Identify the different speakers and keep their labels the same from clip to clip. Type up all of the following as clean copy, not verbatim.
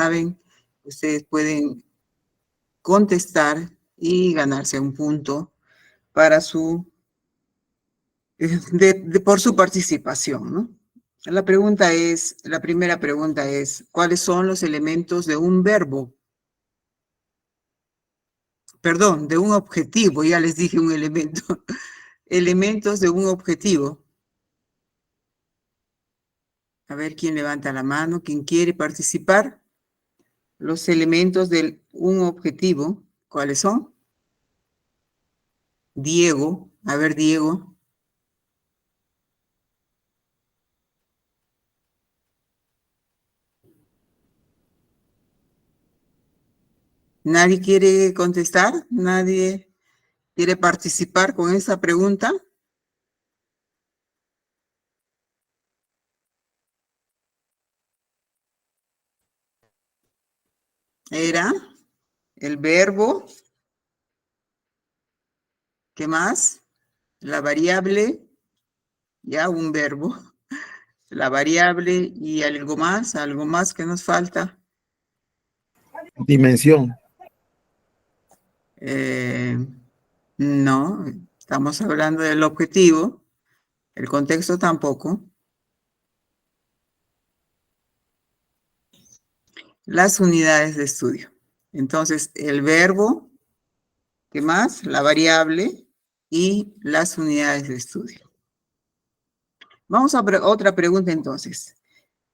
Speaker 1: saben, ustedes pueden contestar y ganarse un punto para por su participación, ¿no? La primera pregunta es, ¿cuáles son los elementos de un verbo? Perdón, de un objetivo, ya les dije un elemento. Elementos de un objetivo. A ver quién levanta la mano, quién quiere participar. Los elementos de un objetivo, ¿cuáles son? Diego, a ver Diego. ¿Nadie quiere contestar? ¿Nadie quiere participar con esa pregunta? Era el verbo. ¿Qué más? La variable, ya un verbo. La variable y algo más que nos falta.
Speaker 2: Dimensión.
Speaker 1: No, estamos hablando del objetivo. El contexto tampoco. Las unidades de estudio. Entonces, el verbo, ¿qué más? La variable y las unidades de estudio. Vamos a otra pregunta entonces.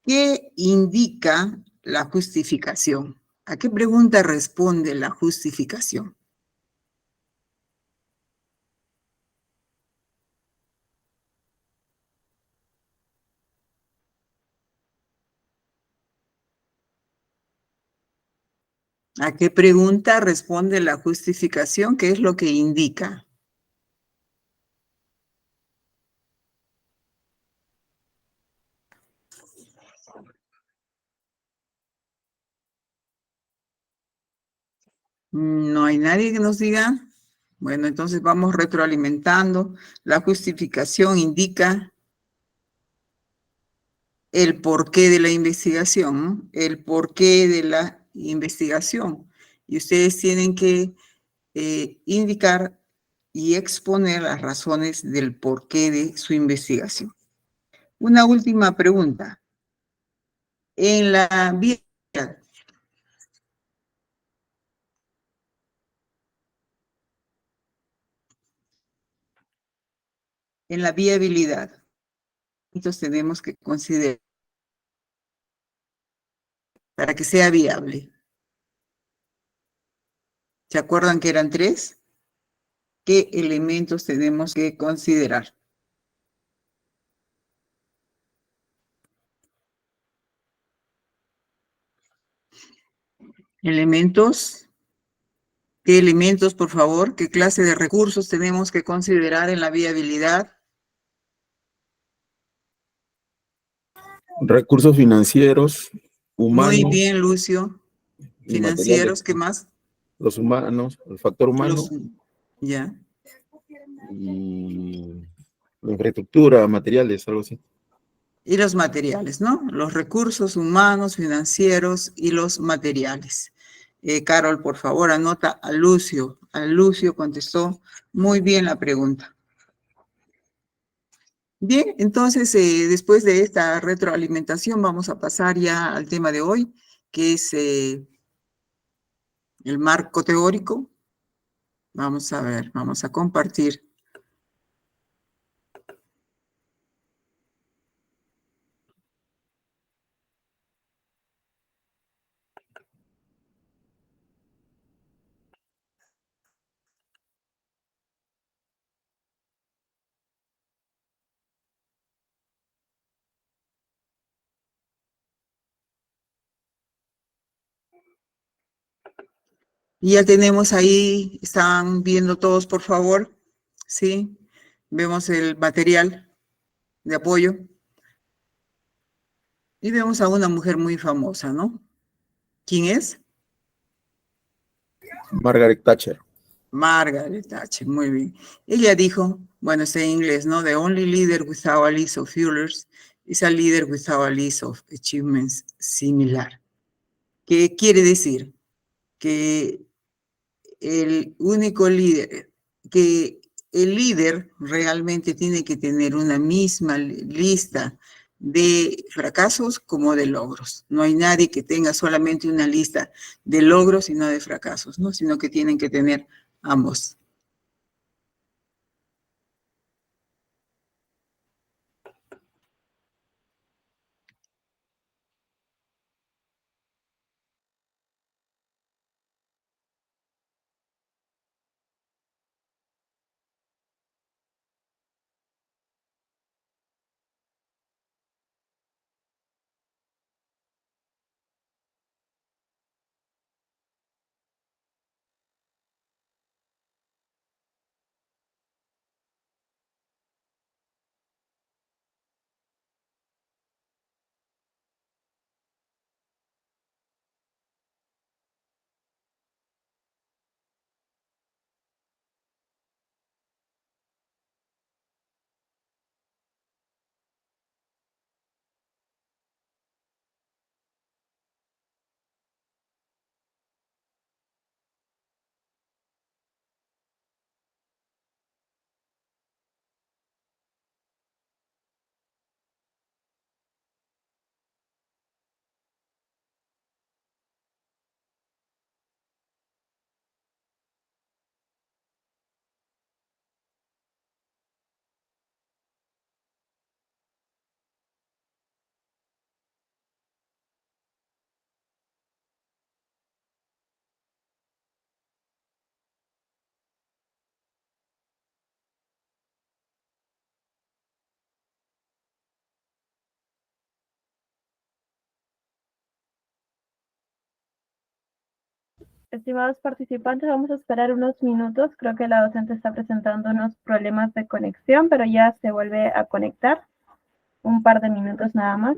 Speaker 1: ¿Qué indica la justificación? ¿A qué pregunta responde la justificación? ¿A qué pregunta responde la justificación? ¿Qué es lo que indica? ¿No hay nadie que nos diga? Bueno, entonces vamos retroalimentando. La justificación indica el porqué de la investigación, ¿no? El porqué de la investigación. Y ustedes tienen que indicar y exponer las razones del porqué de su investigación. Una última pregunta. En la viabilidad, entonces tenemos que considerar para que sea viable. ¿Se acuerdan que eran 3? ¿Qué elementos tenemos que considerar? Elementos. ¿Qué elementos, por favor? ¿Qué clase de recursos tenemos que considerar en la viabilidad?
Speaker 2: Recursos financieros, humanos.
Speaker 1: Muy bien, Lucio. Financieros, ¿qué más?
Speaker 2: Los humanos, el factor humano.
Speaker 1: Ya.
Speaker 2: Y la infraestructura, materiales, algo así.
Speaker 1: Y los materiales, ¿no? Los recursos humanos, financieros y los materiales. Carol, por favor, anota a Lucio. A Lucio contestó muy bien la pregunta. Bien, entonces, después de esta retroalimentación, vamos a pasar ya al tema de hoy, que es el marco teórico. Vamos a ver, vamos a compartir. Y ya tenemos ahí, están viendo todos, por favor, ¿sí? Vemos el material de apoyo. Y vemos a una mujer muy famosa, ¿no? ¿Quién es?
Speaker 2: Margaret Thatcher.
Speaker 1: Margaret Thatcher, muy bien. Ella dijo, bueno, está en inglés, ¿no? The only leader without a list of failures is a leader without a list of achievements similar. ¿Qué quiere decir? Que el único líder, que el líder realmente tiene que tener una misma lista de fracasos como de logros. No hay nadie que tenga solamente una lista de logros y no de fracasos, ¿no? Sino que tienen que tener ambos.
Speaker 3: Estimados participantes, vamos a esperar unos minutos. Creo que la docente está presentando unos problemas de conexión, pero ya se vuelve a conectar. Un par de minutos nada más.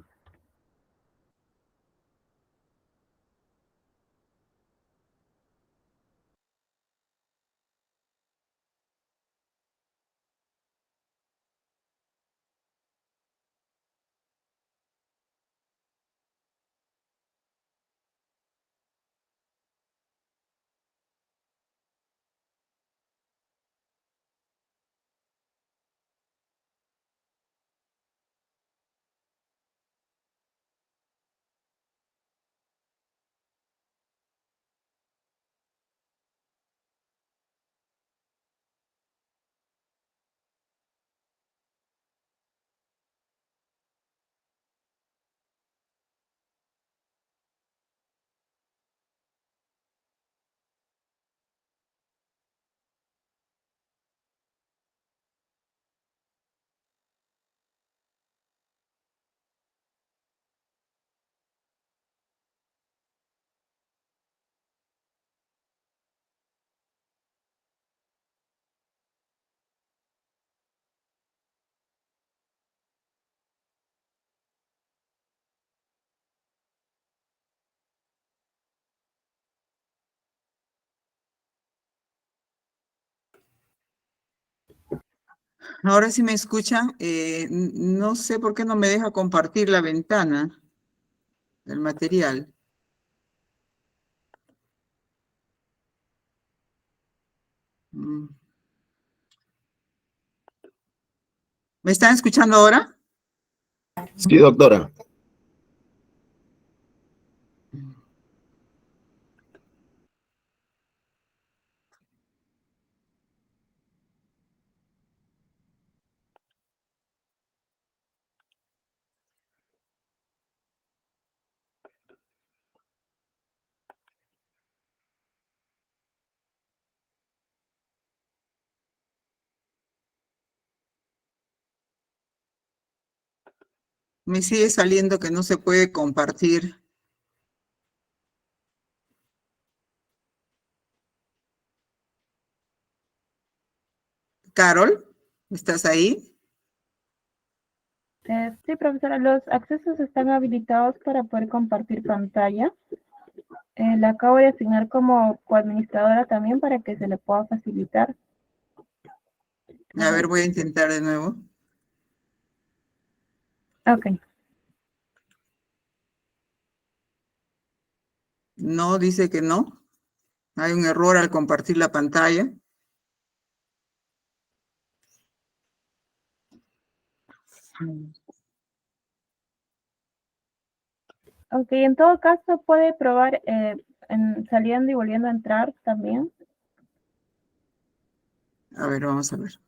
Speaker 1: Ahora sí me escuchan. No sé por qué no me deja compartir la ventana del material. Mm. ¿Me están escuchando ahora?
Speaker 2: Sí, doctora.
Speaker 1: Me sigue saliendo que no se puede compartir. Carol, ¿estás ahí?
Speaker 3: Sí, profesora, los accesos están habilitados para poder compartir pantalla. La acabo de asignar como coadministradora también para que se le pueda facilitar.
Speaker 1: A ver, voy a intentar de nuevo.
Speaker 3: Ok.
Speaker 1: No, dice que no. Hay un error al compartir la pantalla.
Speaker 3: Ok, en todo caso puede probar saliendo y volviendo a entrar también.
Speaker 1: A ver, vamos a ver.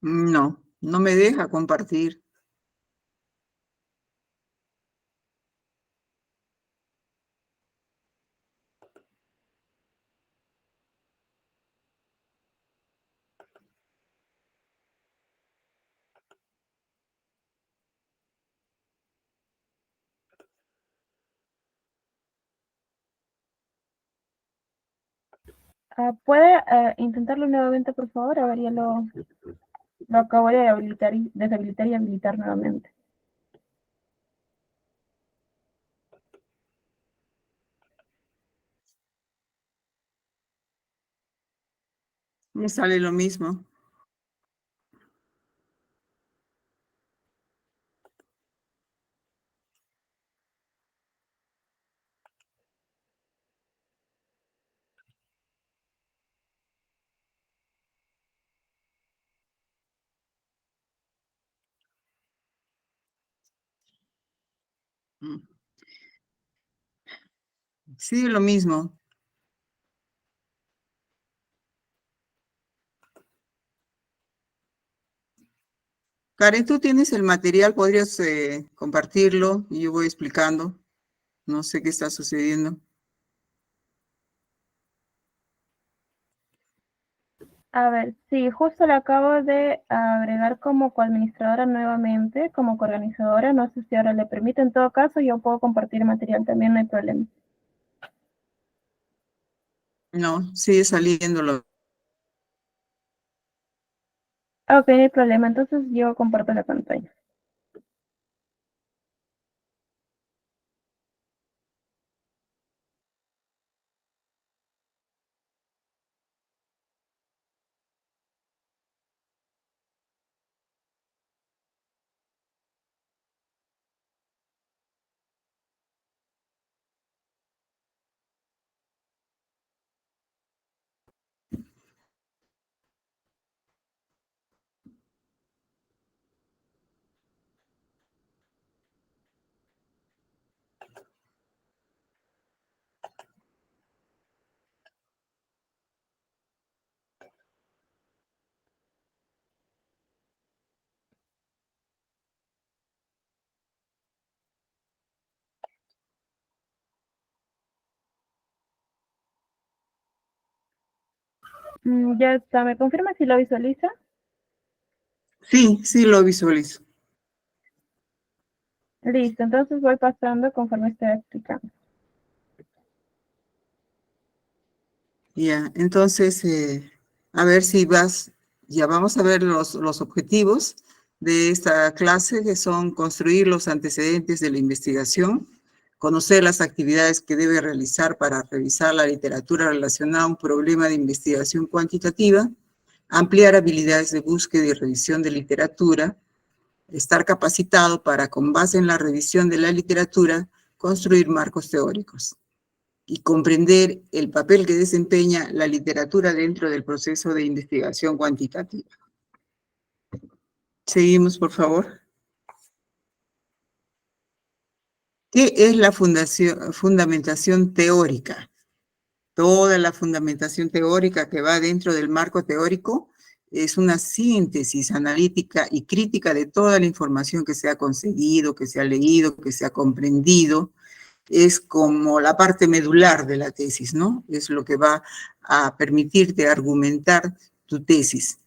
Speaker 1: No, no me deja compartir.
Speaker 3: ¿Puede intentarlo nuevamente, por favor? A ver, ya lo acabo de habilitar y deshabilitar y habilitar nuevamente.
Speaker 1: Me sale lo mismo. Mm. Sí, lo mismo. Karen, tú tienes el material, podrías compartirlo y yo voy explicando. No sé qué está sucediendo.
Speaker 3: A ver, sí, justo la acabo de agregar como coadministradora nuevamente, como coorganizadora. No sé si ahora le permite. En todo caso, yo puedo compartir material también, no hay problema.
Speaker 1: No, sigue saliendo.
Speaker 3: Ok, no hay problema. Entonces yo comparto la pantalla. Ya está, ¿me confirma si lo visualiza?
Speaker 1: Sí, sí lo visualizo.
Speaker 3: Listo, entonces voy pasando conforme estoy explicando.
Speaker 1: Ya, entonces, a ver si vas, ya vamos a ver los objetivos de esta clase, que son construir los antecedentes de la investigación, conocer las actividades que debe realizar para revisar la literatura relacionada a un problema de investigación cuantitativa, ampliar habilidades de búsqueda y revisión de literatura, estar capacitado para, con base en la revisión de la literatura, construir marcos teóricos y comprender el papel que desempeña la literatura dentro del proceso de investigación cuantitativa. Seguimos, por favor. ¿Qué es la fundamentación teórica? Toda la fundamentación teórica que va dentro del marco teórico es una síntesis analítica y crítica de toda la información que se ha conseguido, que se ha leído, que se ha comprendido. Es como la parte medular de la tesis, ¿no? Es lo que va a permitirte argumentar tu tesis,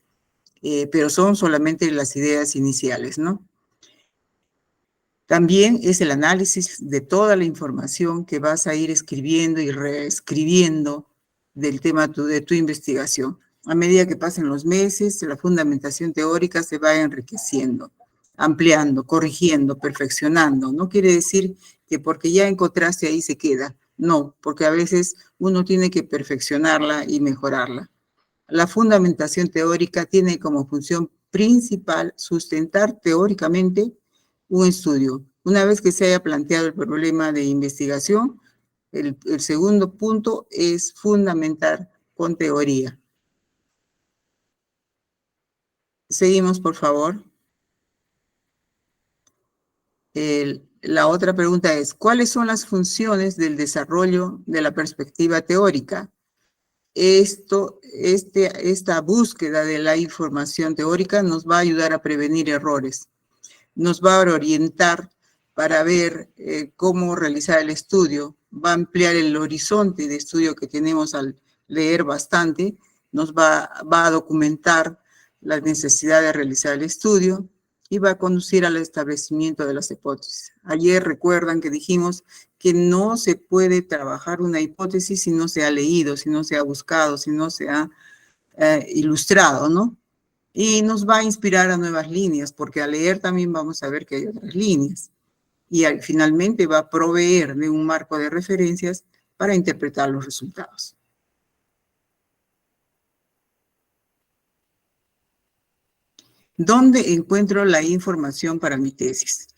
Speaker 1: pero son solamente las ideas iniciales, ¿no? También es el análisis de toda la información que vas a ir escribiendo y reescribiendo del tema de tu investigación. A medida que pasen los meses, la fundamentación teórica se va enriqueciendo, ampliando, corrigiendo, perfeccionando. No quiere decir que porque ya encontraste ahí se queda. No, porque a veces uno tiene que perfeccionarla y mejorarla. La fundamentación teórica tiene como función principal sustentar teóricamente un estudio. Una vez que se haya planteado el problema de investigación, el segundo punto es fundamentar con teoría. Seguimos, por favor. La otra pregunta es, ¿cuáles son las funciones del desarrollo de la perspectiva teórica? Esta búsqueda de la información teórica nos va a ayudar a prevenir errores, nos va a orientar para ver cómo realizar el estudio, va a ampliar el horizonte de estudio que tenemos al leer bastante, nos va a documentar la necesidad de realizar el estudio y va a conducir al establecimiento de las hipótesis. Ayer recuerdan que dijimos que no se puede trabajar una hipótesis si no se ha leído, si no se ha buscado, si no se ha ilustrado, ¿no? Y nos va a inspirar a nuevas líneas, porque al leer también vamos a ver que hay otras líneas. Y finalmente va a proveer de un marco de referencias para interpretar los resultados. ¿Dónde encuentro la información para mi tesis?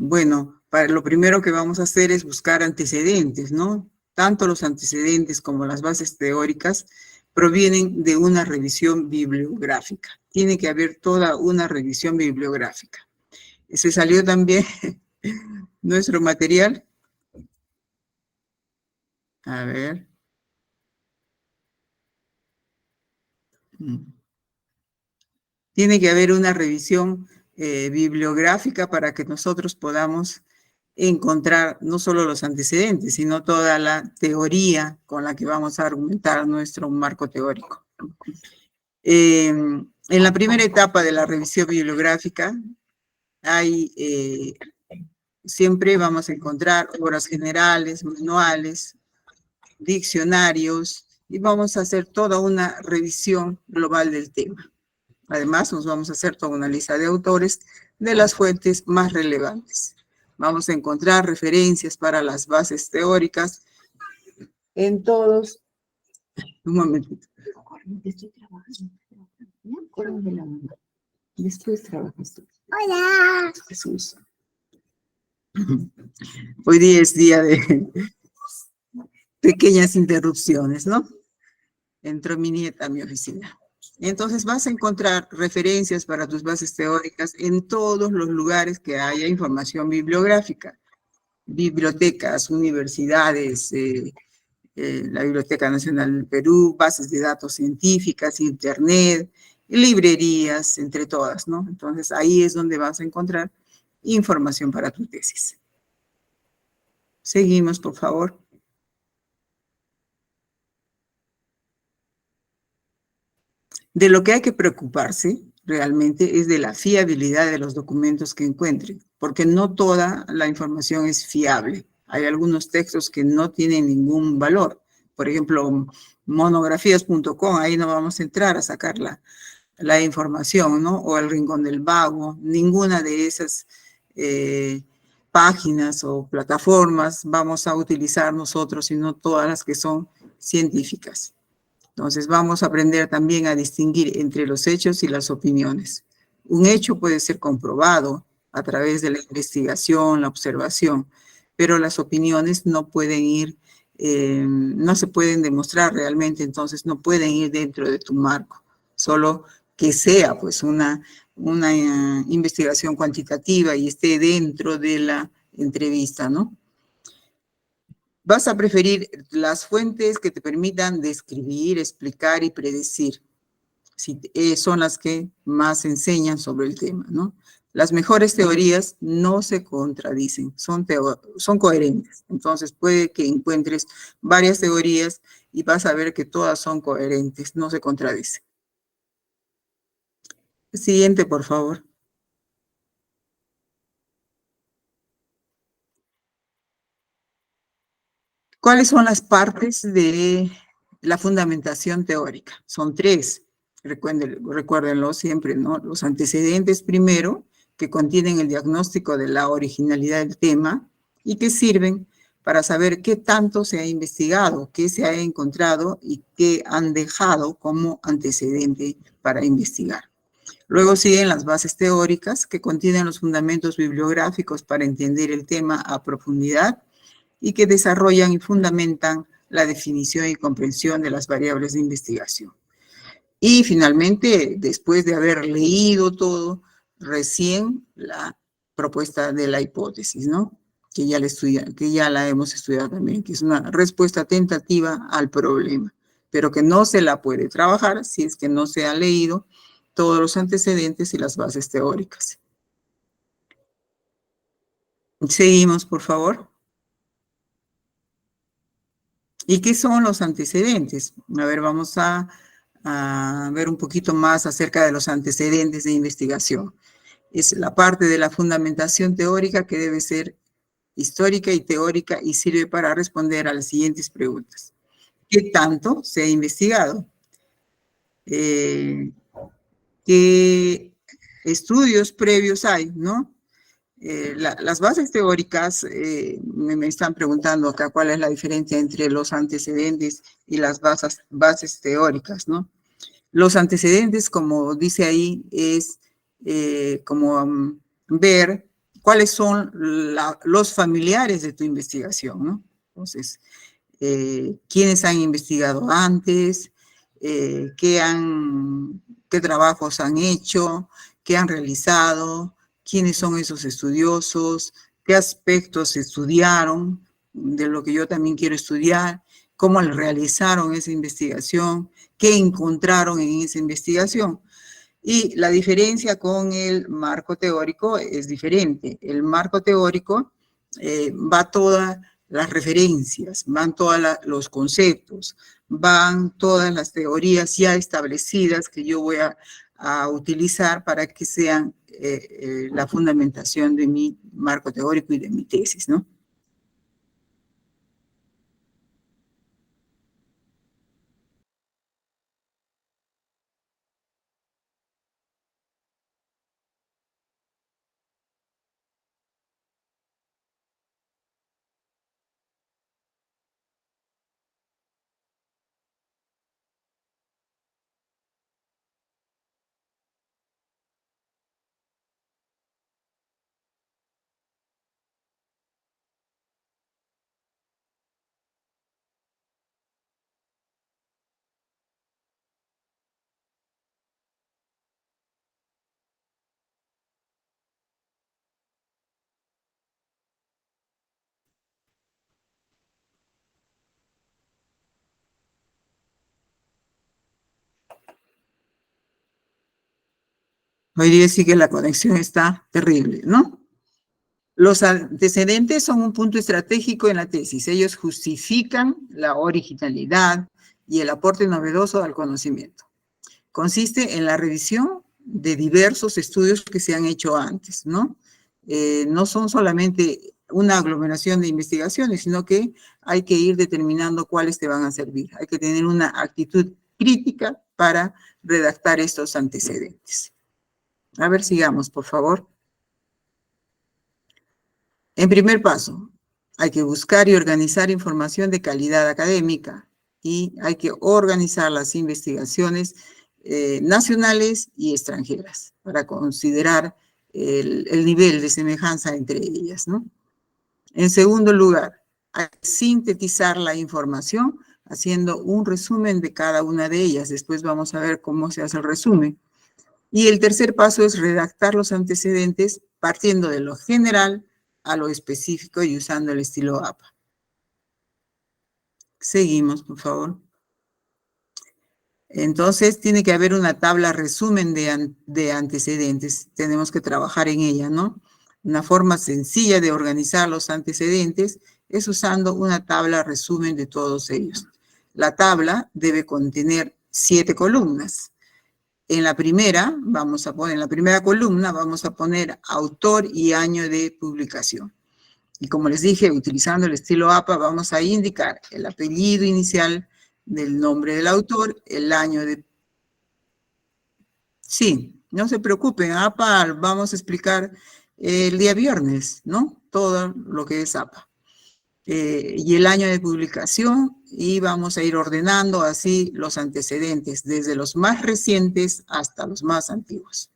Speaker 1: Bueno, lo primero que vamos a hacer es buscar antecedentes, ¿no? Tanto los antecedentes como las bases teóricas provienen de una revisión bibliográfica. Tiene que haber toda una revisión bibliográfica. Se salió también nuestro material. A ver. Tiene que haber una revisión bibliográfica para que nosotros podamos encontrar no solo los antecedentes, sino toda la teoría con la que vamos a argumentar nuestro marco teórico. En la primera etapa de la revisión bibliográfica, siempre vamos a encontrar obras generales, manuales, diccionarios, y vamos a hacer toda una revisión global del tema. Además, nos vamos a hacer toda una lista de autores de las fuentes más relevantes. Vamos a encontrar referencias para las bases teóricas en todos. Un momentito. Estoy trabajando. Después trabajas tú. Hola. Jesús. Hoy día es día de pequeñas interrupciones, ¿no? Entró mi nieta a mi oficina. Entonces vas a encontrar referencias para tus bases teóricas en todos los lugares que haya información bibliográfica. Bibliotecas, universidades, la Biblioteca Nacional del Perú, bases de datos científicas, internet, librerías, entre todas, ¿no? Entonces ahí es donde vas a encontrar información para tu tesis. Seguimos, por favor. De lo que hay que preocuparse realmente es de la fiabilidad de los documentos que encuentren, porque no toda la información es fiable. Hay algunos textos que no tienen ningún valor. Por ejemplo, monografías.com, ahí no vamos a entrar a sacar la información, ¿no? O El Rincón del Vago, ninguna de esas páginas o plataformas vamos a utilizar nosotros, sino todas las que son científicas. Entonces vamos a aprender también a distinguir entre los hechos y las opiniones. Un hecho puede ser comprobado a través de la investigación, la observación, pero las opiniones no pueden ir, no se pueden demostrar realmente, entonces no pueden ir dentro de tu marco, solo que sea pues una investigación cuantitativa y esté dentro de la entrevista, ¿no? Vas a preferir las fuentes que te permitan describir, explicar y predecir. son las que más enseñan sobre el tema, ¿no? Las mejores teorías no se contradicen, son coherentes. Entonces, puede que encuentres varias teorías y vas a ver que todas son coherentes, no se contradicen. Siguiente, por favor. ¿Cuáles son las partes de la fundamentación teórica? Son 3. Recuérdenlo siempre, ¿no? Los antecedentes primero, que contienen el diagnóstico de la originalidad del tema y que sirven para saber qué tanto se ha investigado, qué se ha encontrado y qué han dejado como antecedente para investigar. Luego siguen las bases teóricas, que contienen los fundamentos bibliográficos para entender el tema a profundidad y que desarrollan y fundamentan la definición y comprensión de las variables de investigación. Y finalmente, después de haber leído todo, recién la propuesta de la hipótesis, ¿no? Que ya la hemos estudiado también, que es una respuesta tentativa al problema, pero que no se la puede trabajar si es que no se han leído todos los antecedentes y las bases teóricas. Seguimos, por favor. ¿Y qué son los antecedentes? A ver, vamos a ver un poquito más acerca de los antecedentes de investigación. Es la parte de la fundamentación teórica que debe ser histórica y teórica y sirve para responder a las siguientes preguntas. ¿Qué tanto se ha investigado? ¿Qué estudios previos hay, no? Las bases teóricas, me están preguntando acá cuál es la diferencia entre los antecedentes y las bases teóricas, ¿no? Los antecedentes, como dice ahí, es como ver cuáles son los familiares de tu investigación, ¿no? Entonces, quiénes han investigado antes, qué trabajos han hecho, qué han realizado, quiénes son esos estudiosos, qué aspectos estudiaron de lo que yo también quiero estudiar, cómo realizaron esa investigación, qué encontraron en esa investigación. Y la diferencia con el marco teórico es diferente. El marco teórico va todas las referencias, van todos los conceptos, van todas las teorías ya establecidas que yo voy a utilizar para que sean la fundamentación de mi marco teórico y de mi tesis, ¿no? Hoy día sí que la conexión está terrible, ¿no? Los antecedentes son un punto estratégico en la tesis. Ellos justifican la originalidad y el aporte novedoso al conocimiento. Consiste en la revisión de diversos estudios que se han hecho antes, ¿no? No son solamente una aglomeración de investigaciones, sino que hay que ir determinando cuáles te van a servir. Hay que tener una actitud crítica para redactar estos antecedentes. A ver, sigamos, por favor. En primer paso, hay que buscar y organizar información de calidad académica y hay que organizar las investigaciones nacionales y extranjeras para considerar el nivel de semejanza entre ellas, ¿no? En segundo lugar, hay que sintetizar la información haciendo un resumen de cada una de ellas. Después vamos a ver cómo se hace el resumen. Y el tercer paso es redactar los antecedentes partiendo de lo general a lo específico y usando el estilo APA. Seguimos, por favor. Entonces, tiene que haber una tabla resumen de antecedentes. Tenemos que trabajar en ella, ¿no? Una forma sencilla de organizar los antecedentes es usando una tabla resumen de todos ellos. La tabla debe contener 7 columnas. En la primera columna vamos a poner autor y año de publicación. Y como les dije, utilizando el estilo APA, vamos a indicar el apellido inicial del nombre del autor, el año de... Sí, no se preocupen, APA vamos a explicar el día viernes, ¿no? Todo lo que es APA. Y el año de publicación, y vamos a ir ordenando así los antecedentes, desde los más recientes hasta los más antiguos,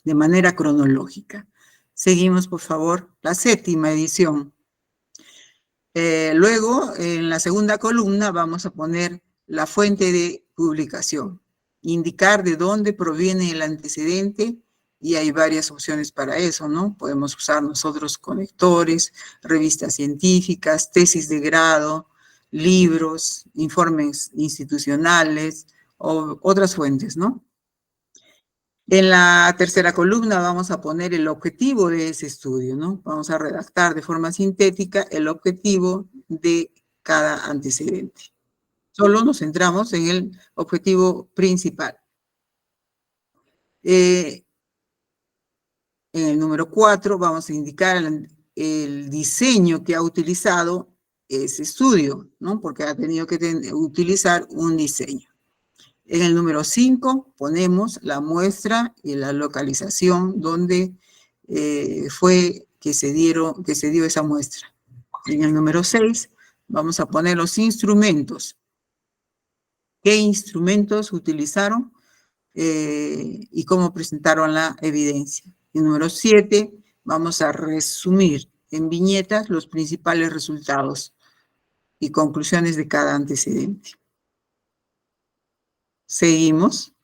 Speaker 1: de manera cronológica. Seguimos, por favor, la 7ª edición. Luego, en la segunda columna, vamos a poner la fuente de publicación, indicar de dónde proviene el antecedente, y hay varias opciones para eso, ¿no? Podemos usar nosotros conectores, revistas científicas, tesis de grado, libros, informes institucionales o otras fuentes, ¿no? En la tercera columna vamos a poner el objetivo de ese estudio, ¿no? Vamos a redactar de forma sintética el objetivo de cada antecedente. Solo nos centramos en el objetivo principal. En el número 4 vamos a indicar el diseño que ha utilizado ese estudio, ¿no? Porque ha tenido que utilizar un diseño. En el número 5 ponemos la muestra y la localización donde fue que se dio esa muestra. En el número 6 vamos a poner los instrumentos. ¿Qué instrumentos utilizaron y cómo presentaron la evidencia? En el número 7 vamos a resumir en viñetas los principales resultados y conclusiones de cada antecedente. Seguimos.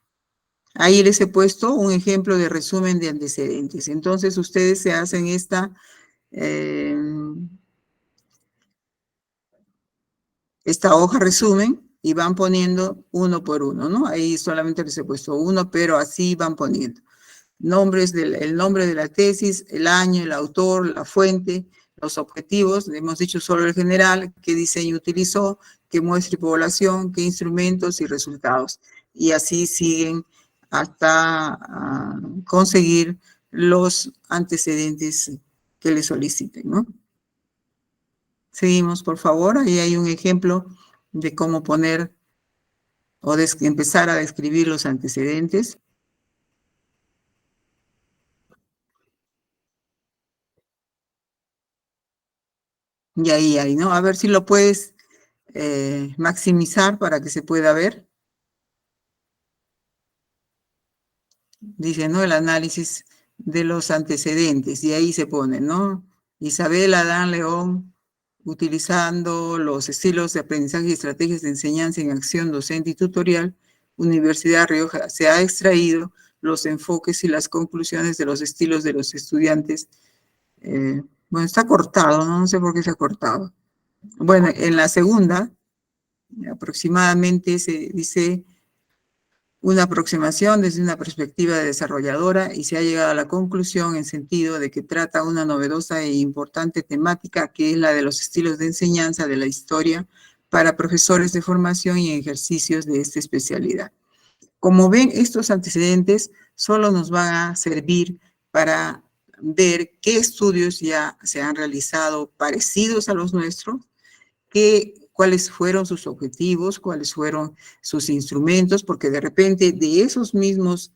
Speaker 1: Ahí les he puesto un ejemplo de resumen de antecedentes. Entonces, ustedes se hacen esta hoja resumen y van poniendo uno por uno, ¿no? Ahí solamente les he puesto uno, pero así van poniendo. El nombre de la tesis, el año, el autor, la fuente, los objetivos, hemos dicho solo el general, qué diseño utilizó, qué muestra y población, qué instrumentos y resultados. Y así siguen hasta conseguir los antecedentes que le soliciten, ¿no? Seguimos, por favor. Ahí hay un ejemplo de cómo poner o empezar a describir los antecedentes. Y ahí, ¿no? A ver si lo puedes maximizar para que se pueda ver. Dice, ¿no? El análisis de los antecedentes. Y ahí se pone, ¿no? Isabel Adán León, utilizando los estilos de aprendizaje y estrategias de enseñanza en acción docente y tutorial, Universidad Rioja, se ha extraído los enfoques y las conclusiones de los estilos de los estudiantes. Bueno, está cortado, ¿no? No sé por qué se ha cortado. Bueno, en la segunda, aproximadamente se dice una aproximación desde una perspectiva desarrolladora y se ha llegado a la conclusión en sentido de que trata una novedosa e importante temática que es la de los estilos de enseñanza de la historia para profesores de formación y ejercicios de esta especialidad. Como ven, estos antecedentes solo nos van a servir para ver qué estudios ya se han realizado parecidos a los nuestros, cuáles fueron sus objetivos, cuáles fueron sus instrumentos, porque de repente de esos mismos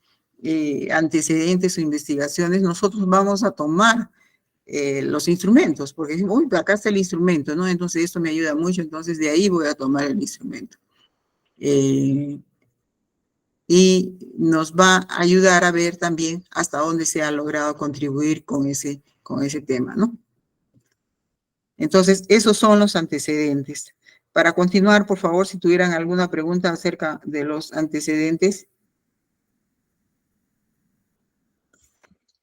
Speaker 1: antecedentes o investigaciones nosotros vamos a tomar los instrumentos, porque decimos, uy, acá está el instrumento, ¿no? Entonces esto me ayuda mucho, entonces de ahí voy a tomar el instrumento. Y nos va a ayudar a ver también hasta dónde se ha logrado contribuir con ese tema, ¿no? Entonces, esos son los antecedentes. Para continuar, por favor, si tuvieran alguna pregunta acerca de los antecedentes,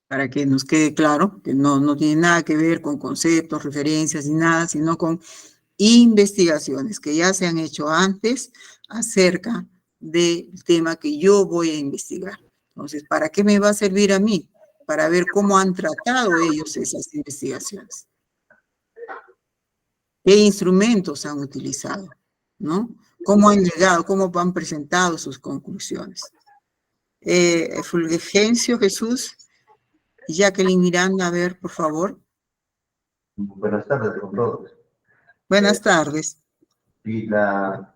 Speaker 1: para que nos quede claro que no tiene nada que ver con conceptos, referencias ni nada, sino con investigaciones que ya se han hecho antes acerca del tema que yo voy a investigar. Entonces, ¿para qué me va a servir a mí? Para ver cómo han tratado ellos esas investigaciones. ¿Qué instrumentos han utilizado? ¿No? ¿Cómo han llegado? ¿Cómo han presentado sus conclusiones? Fulgencio Jesús, Jacqueline Miranda, a ver, por favor.
Speaker 4: Buenas tardes con todos.
Speaker 1: Buenas tardes.
Speaker 4: Y la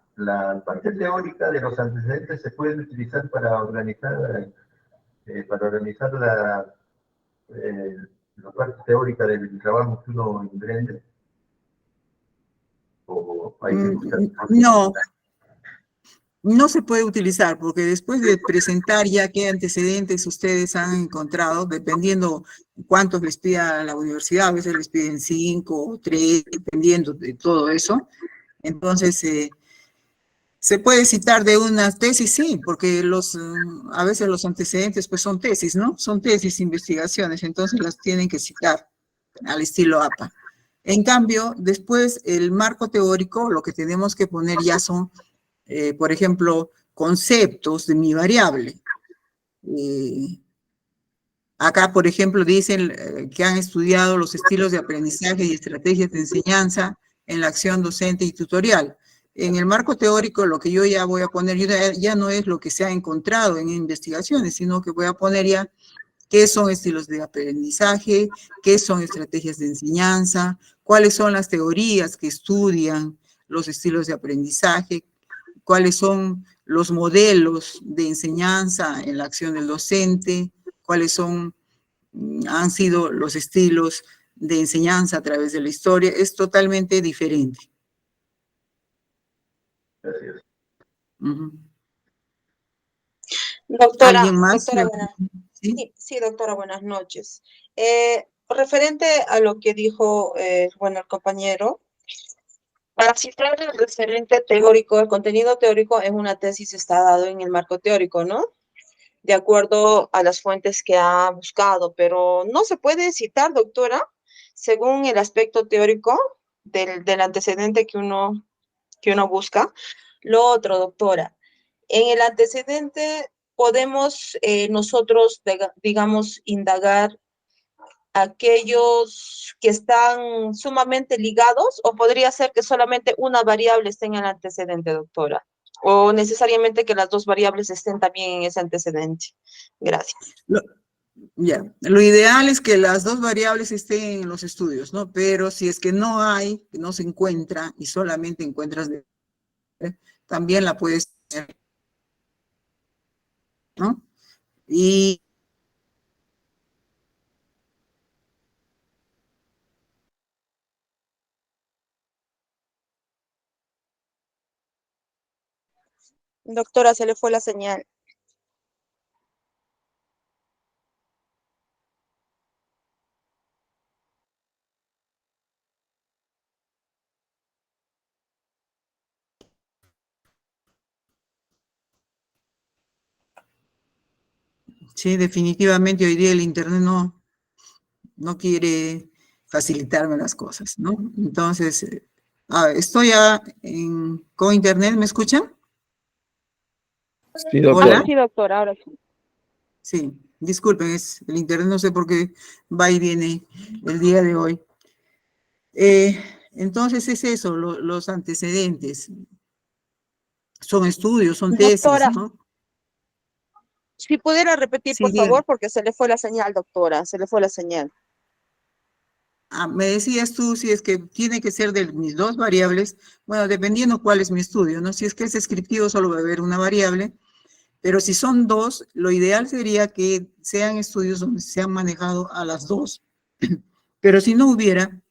Speaker 4: parte teórica de los antecedentes se puede utilizar para organizar la parte teórica del trabajo que uno emprende. ¿O hay que buscar?
Speaker 1: No, no se puede utilizar porque después de presentar ya qué antecedentes ustedes han encontrado, dependiendo cuántos les pida la universidad, a veces les piden 5 o 3, dependiendo de todo eso. Entonces, se puede citar de una tesis, sí, porque a veces los antecedentes pues son tesis, ¿no? Son tesis, investigaciones, entonces las tienen que citar al estilo APA. En cambio, después el marco teórico, lo que tenemos que poner ya son, por ejemplo, conceptos de mi variable. Acá, por ejemplo, dicen que han estudiado los estilos de aprendizaje y estrategias de enseñanza en la acción docente y tutorial. En el marco teórico, lo que yo ya voy a poner, ya no es lo que se ha encontrado en investigaciones, sino que voy a poner ya qué son estilos de aprendizaje, qué son estrategias de enseñanza, cuáles son las teorías que estudian los estilos de aprendizaje, cuáles son los modelos de enseñanza en la acción del docente, cuáles han sido los estilos de enseñanza a través de la historia. Es totalmente diferente.
Speaker 4: Gracias.
Speaker 5: Doctora,
Speaker 1: ¿Alguien más?
Speaker 5: sí, doctora, buenas noches. Referente a lo que dijo, el compañero, para citar el referente teórico, el contenido teórico en una tesis está dado en el marco teórico, ¿no? De acuerdo a las fuentes que ha buscado, pero no se puede citar, doctora, según el aspecto teórico del antecedente que uno busca. Lo otro, doctora, en el antecedente podemos nosotros, digamos, indagar aquellos que están sumamente ligados, o podría ser que solamente una variable esté en el antecedente, doctora, o necesariamente que las dos variables estén también en ese antecedente. Gracias.
Speaker 1: Lo ideal es que las dos variables estén en los estudios, ¿no? Pero si es que no hay, no se encuentra y solamente encuentras, también la puedes tener, ¿no? Y
Speaker 5: Doctora, se le fue la señal.
Speaker 1: sí, definitivamente hoy día el internet no quiere facilitarme las cosas, ¿no? Entonces, estoy ya con internet, ¿me escuchan?
Speaker 2: Sí, doctora.
Speaker 1: Hola.
Speaker 3: Sí, doctora, ahora sí.
Speaker 1: Sí, disculpen, es el internet, no sé por qué va y viene el día de hoy. Entonces es eso, los antecedentes. Son estudios, son tesis,
Speaker 5: Doctora,
Speaker 1: ¿no?
Speaker 5: si pudiera repetir,
Speaker 1: Sí,
Speaker 5: por
Speaker 1: bien.
Speaker 5: favor, porque se le fue la señal, doctora, se le fue la señal.
Speaker 1: Me decías tú si es que tiene que ser de mis dos variables, bueno, dependiendo cuál es mi estudio, ¿no? Si es que es descriptivo, solo va a haber una variable, pero si son dos, lo ideal sería que sean estudios donde se han manejado a las dos. Pero si no hubiera,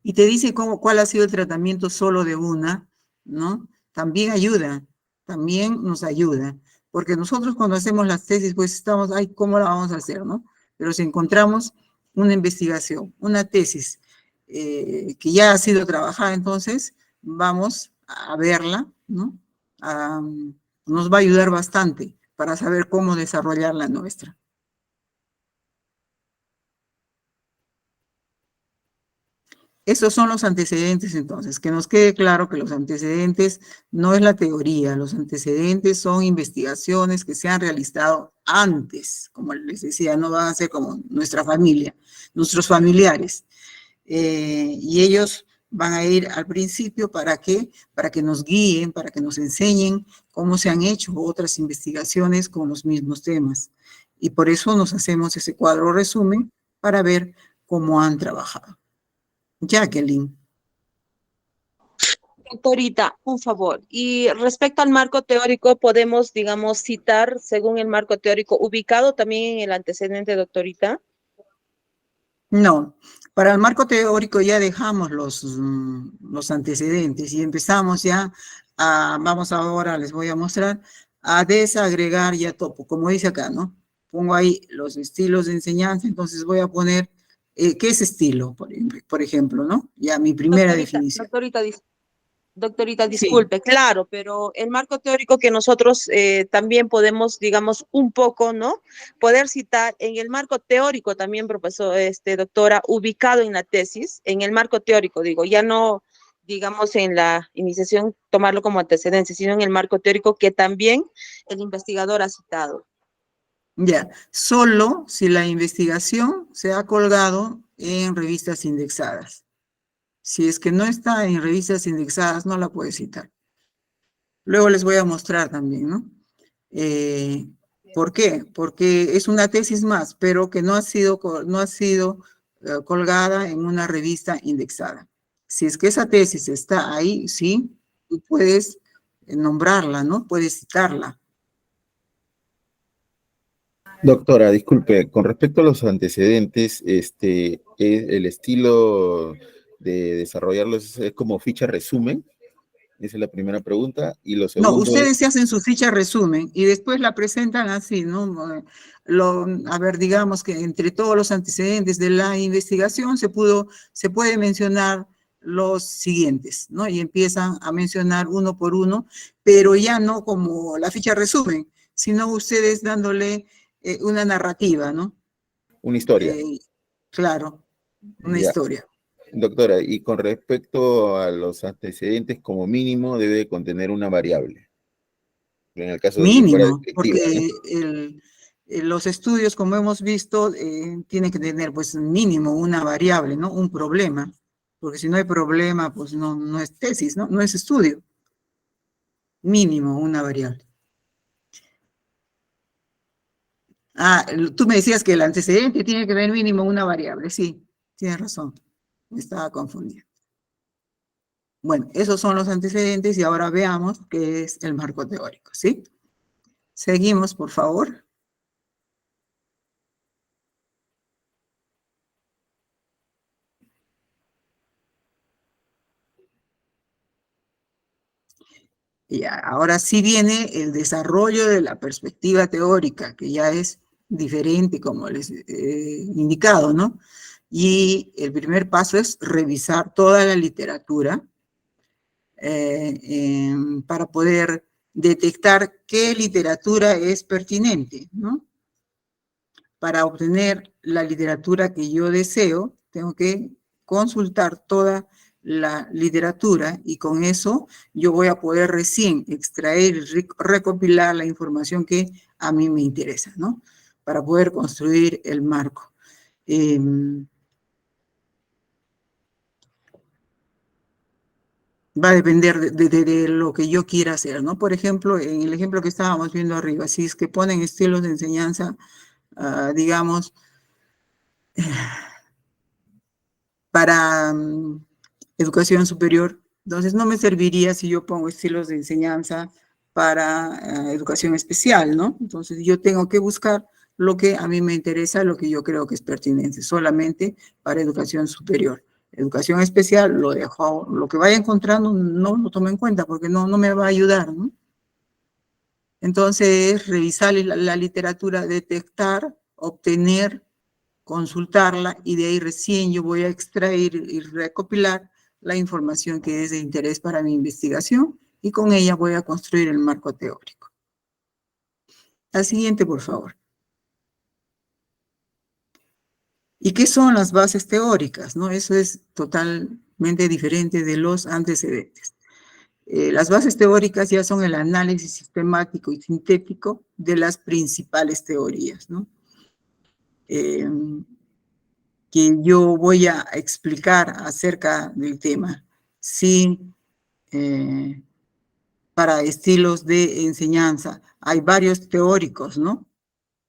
Speaker 1: y te dice cuál ha sido el tratamiento solo de una, ¿no? También ayuda, también nos ayuda, porque nosotros cuando hacemos las tesis, pues estamos, ay, ¿cómo la vamos a hacer, no? Pero si encontramos una investigación, una tesis que ya ha sido trabajada, entonces vamos a verla, ¿no? Nos va a ayudar bastante para saber cómo desarrollar la nuestra. Esos son los antecedentes, entonces, que nos quede claro que los antecedentes no es la teoría, los antecedentes son investigaciones que se han realizado antes, como les decía, no van a ser como nuestra familia, nuestros familiares, y ellos van a ir al principio, ¿para qué? Para que nos guíen, para que nos enseñen cómo se han hecho otras investigaciones con los mismos temas, y por eso nos hacemos ese cuadro resumen para ver cómo han trabajado. Jacqueline.
Speaker 5: Doctorita, un favor. Y respecto al marco teórico, podemos, digamos, citar según el marco teórico ubicado también en el antecedente, doctorita.
Speaker 1: No, para el marco teórico ya dejamos los antecedentes y empezamos ya vamos ahora, les voy a mostrar, a desagregar ya topo, como dice acá, ¿no? Pongo ahí los estilos de enseñanza, entonces voy a poner, ¿qué es estilo? Por ejemplo, ¿no? Ya mi primera definición.
Speaker 5: Doctorita,
Speaker 1: Sí.
Speaker 5: disculpe, claro, pero el marco teórico que nosotros también podemos, digamos, un poco, ¿no? Poder citar en el marco teórico también, profesor, doctora, ubicado en la tesis, en el marco teórico, digo, ya no, digamos, en la iniciación tomarlo como antecedente, sino en el marco teórico que también el investigador ha citado.
Speaker 1: Ya, solo si la investigación se ha colgado en revistas indexadas. Si es que no está en revistas indexadas, no la puede citar. Luego les voy a mostrar también, ¿no? ¿Por qué? Porque es una tesis más, pero que no ha sido colgada en una revista indexada. Si es que esa tesis está ahí, sí, tú puedes nombrarla, ¿no? Puedes citarla.
Speaker 2: Doctora, disculpe, con respecto a los antecedentes, el estilo de desarrollarlos es como ficha resumen. Esa es la primera pregunta. Y lo
Speaker 1: No,
Speaker 2: segundo
Speaker 1: ustedes se hacen su ficha resumen y después la presentan así, ¿no? A ver, digamos que entre todos los antecedentes de la investigación se puede mencionar los siguientes, ¿no? Y empiezan a mencionar uno por uno, pero ya no como la ficha resumen, sino ustedes dándole una narrativa, ¿no?
Speaker 2: una historia.
Speaker 1: Claro, una
Speaker 2: Ya.
Speaker 1: historia.
Speaker 2: Doctora, y con respecto a los antecedentes, como mínimo debe contener una variable. En el caso de que fuera
Speaker 1: Mínimo,
Speaker 2: descriptiva, ¿no?
Speaker 1: porque los estudios, como hemos visto, tienen que tener, pues, mínimo una variable, ¿no? Un problema, porque si no hay problema, pues no es tesis, ¿no? No es estudio. Mínimo una variable. Tú me decías que el antecedente tiene que tener mínimo una variable. Sí, tienes razón. Me estaba confundiendo. Bueno, esos son los antecedentes y ahora veamos qué es el marco teórico, ¿sí? Seguimos, por favor. Y ahora sí viene el desarrollo de la perspectiva teórica, que ya es diferente, como les he indicado, ¿no? Y el primer paso es revisar toda la literatura para poder detectar qué literatura es pertinente, ¿no? Para obtener la literatura que yo deseo, tengo que consultar toda la literatura y con eso yo voy a poder recién extraer y recopilar la información que a mí me interesa, ¿no? Para poder construir el marco. Va a depender de lo que yo quiera hacer, ¿no? Por ejemplo, en el ejemplo que estábamos viendo arriba, si es que ponen estilos de enseñanza, digamos, para educación superior, entonces no me serviría si yo pongo estilos de enseñanza para educación especial, ¿no? Entonces yo tengo que buscar lo que a mí me interesa, lo que yo creo que es pertinente, solamente para educación superior. Educación especial lo dejo, lo que vaya encontrando no lo tomo en cuenta porque no me va a ayudar, ¿no? Entonces, revisar la literatura, detectar, obtener, consultarla y de ahí recién yo voy a extraer y recopilar la información que es de interés para mi investigación y con ella voy a construir el marco teórico. La siguiente, por favor. ¿Y qué son las bases teóricas? ¿No? Eso es totalmente diferente de los antecedentes. Las bases teóricas ya son el análisis sistemático y sintético de las principales teorías, ¿no? Que yo voy a explicar acerca del tema. Sí, para estilos de enseñanza hay varios teóricos, ¿no?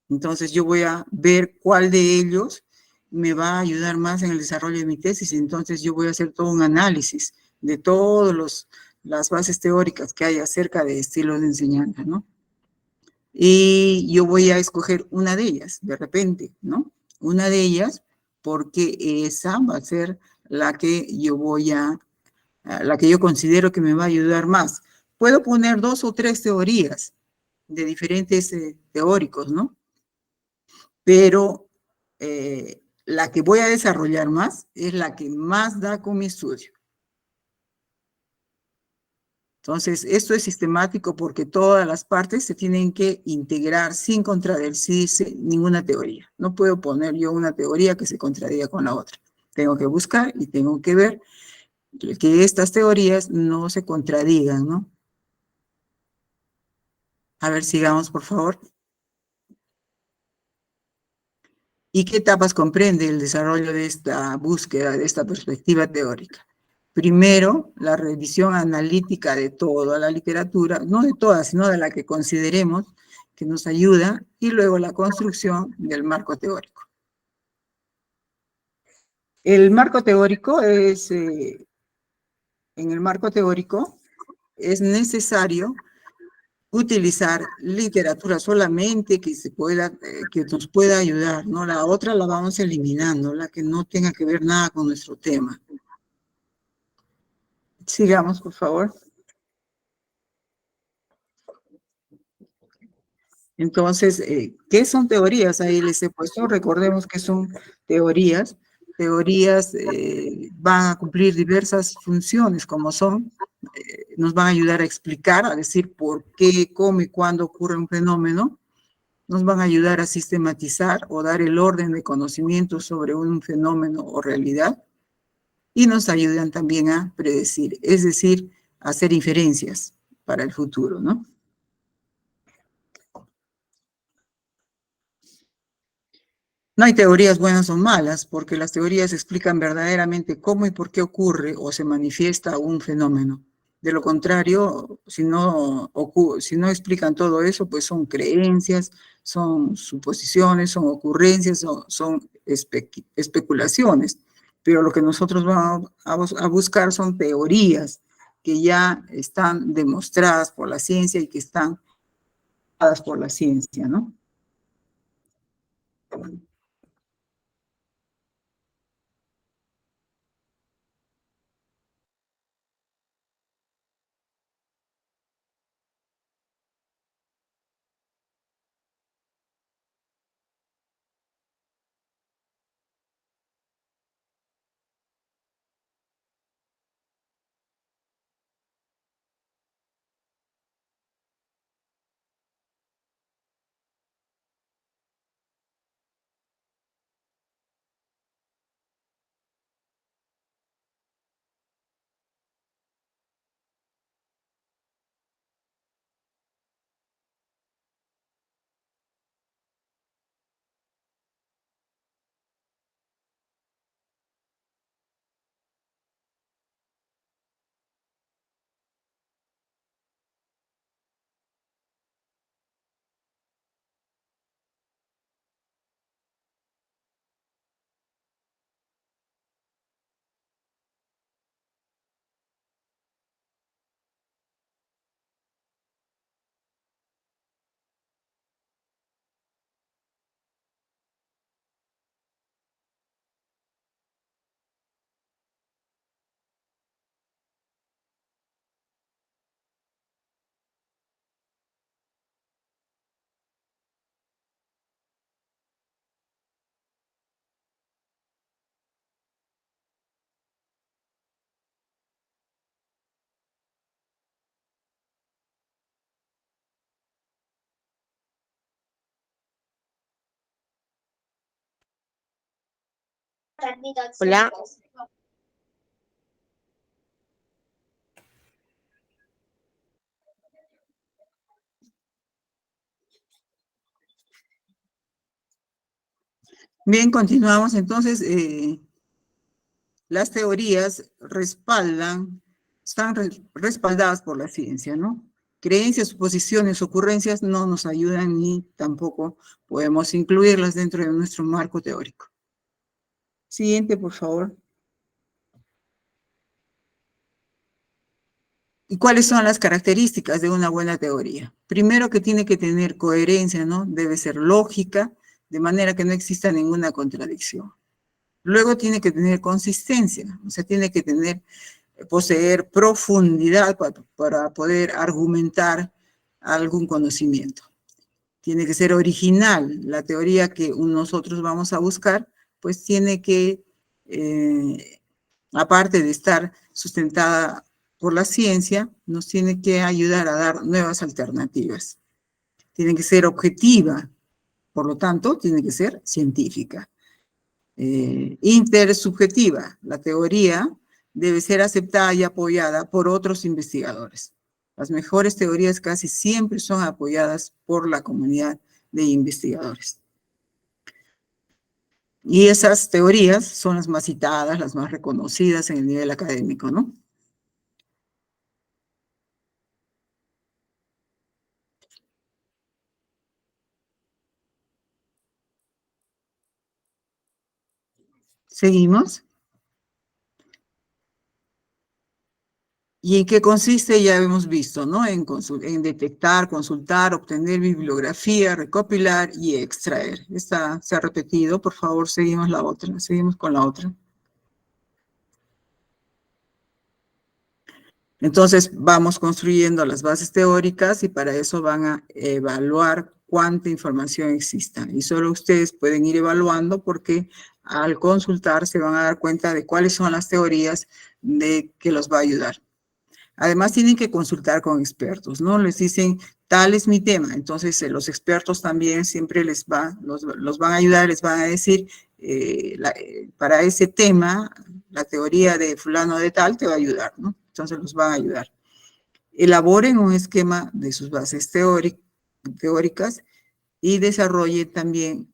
Speaker 1: Entonces yo voy a ver cuál de ellos me va a ayudar más en el desarrollo de mi tesis. Entonces yo voy a hacer todo un análisis de todas las bases teóricas que hay acerca de estilos de enseñanza, ¿no? Y yo voy a escoger una de ellas, de repente, ¿no? Una de ellas, porque esa va a ser la que yo la que yo considero que me va a ayudar más. Puedo poner 2 o 3 teorías de diferentes teóricos, ¿no? Pero la que voy a desarrollar más es la que más da con mi estudio. Entonces, esto es sistemático porque todas las partes se tienen que integrar sin contradecirse ninguna teoría. No puedo poner yo una teoría que se contradiga con la otra. Tengo que buscar y tengo que ver que estas teorías no se contradigan, ¿no? A ver, sigamos, por favor. ¿Y qué etapas comprende el desarrollo de esta búsqueda, de esta perspectiva teórica? Primero, la revisión analítica de toda la literatura, no de toda, sino de la que consideremos que nos ayuda, y luego la construcción del marco teórico. El marco teórico es, en el marco teórico es necesario utilizar literatura solamente que que nos pueda ayudar, ¿no? La otra la vamos eliminando, la que no tenga que ver nada con nuestro tema. Sigamos, por favor. Entonces, ¿qué son teorías? Ahí les he puesto, recordemos que son teorías. Teorías van a cumplir diversas funciones, como son, nos van a ayudar a explicar, a decir por qué, cómo y cuándo ocurre un fenómeno. Nos van a ayudar a sistematizar o dar el orden de conocimiento sobre un fenómeno o realidad. Y nos ayudan también a predecir, es decir, a hacer inferencias para el futuro, ¿no? No hay teorías buenas o malas, porque las teorías explican verdaderamente cómo y por qué ocurre o se manifiesta un fenómeno. De lo contrario, si no explican todo eso, pues son creencias, son suposiciones, son ocurrencias, son especulaciones. Pero lo que nosotros vamos a buscar son teorías que ya están demostradas por la ciencia y que están dadas por la ciencia, ¿no?
Speaker 5: Hola.
Speaker 1: Bien, continuamos. Entonces, las teorías están respaldadas por la ciencia, ¿no? Creencias, suposiciones, ocurrencias no nos ayudan ni tampoco podemos incluirlas dentro de nuestro marco teórico. Siguiente, por favor. ¿Y cuáles son las características de una buena teoría? Primero, que tiene que tener coherencia, ¿no? Debe ser lógica, de manera que no exista ninguna contradicción. Luego tiene que tener consistencia, o sea, tiene que poseer profundidad para poder argumentar algún conocimiento. Tiene que ser original. La teoría que nosotros vamos a buscar, pues tiene que, aparte de estar sustentada por la ciencia, nos tiene que ayudar a dar nuevas alternativas. Tiene que ser objetiva, por lo tanto, tiene que ser científica. Intersubjetiva. La teoría debe ser aceptada y apoyada por otros investigadores. Las mejores teorías casi siempre son apoyadas por la comunidad de investigadores. Y esas teorías son las más citadas, las más reconocidas en el nivel académico, ¿no? Seguimos. ¿Y en qué consiste? Ya hemos visto, ¿no? En detectar, consultar, obtener bibliografía, recopilar y extraer. Esta se ha repetido, por favor, seguimos con la otra. Entonces, vamos construyendo las bases teóricas y para eso van a evaluar cuánta información exista. Y solo ustedes pueden ir evaluando porque al consultar se van a dar cuenta de cuáles son las teorías que los va a ayudar. Además, tienen que consultar con expertos, ¿no? Les dicen, tal es mi tema. Entonces, los expertos también siempre los van a ayudar, les van a decir, para ese tema, la teoría de fulano de tal te va a ayudar, ¿no? Entonces, los van a ayudar. Elaboren un esquema de sus bases teóricas y desarrollen también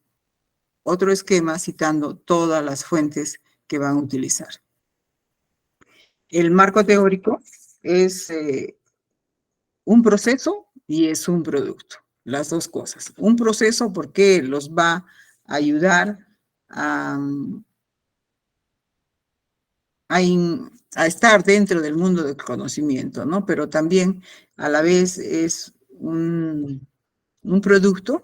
Speaker 1: otro esquema citando todas las fuentes que van a utilizar. El marco teórico es un proceso y es un producto, las dos cosas. Un proceso porque los va a ayudar a estar dentro del mundo del conocimiento, ¿no? Pero también a la vez es un producto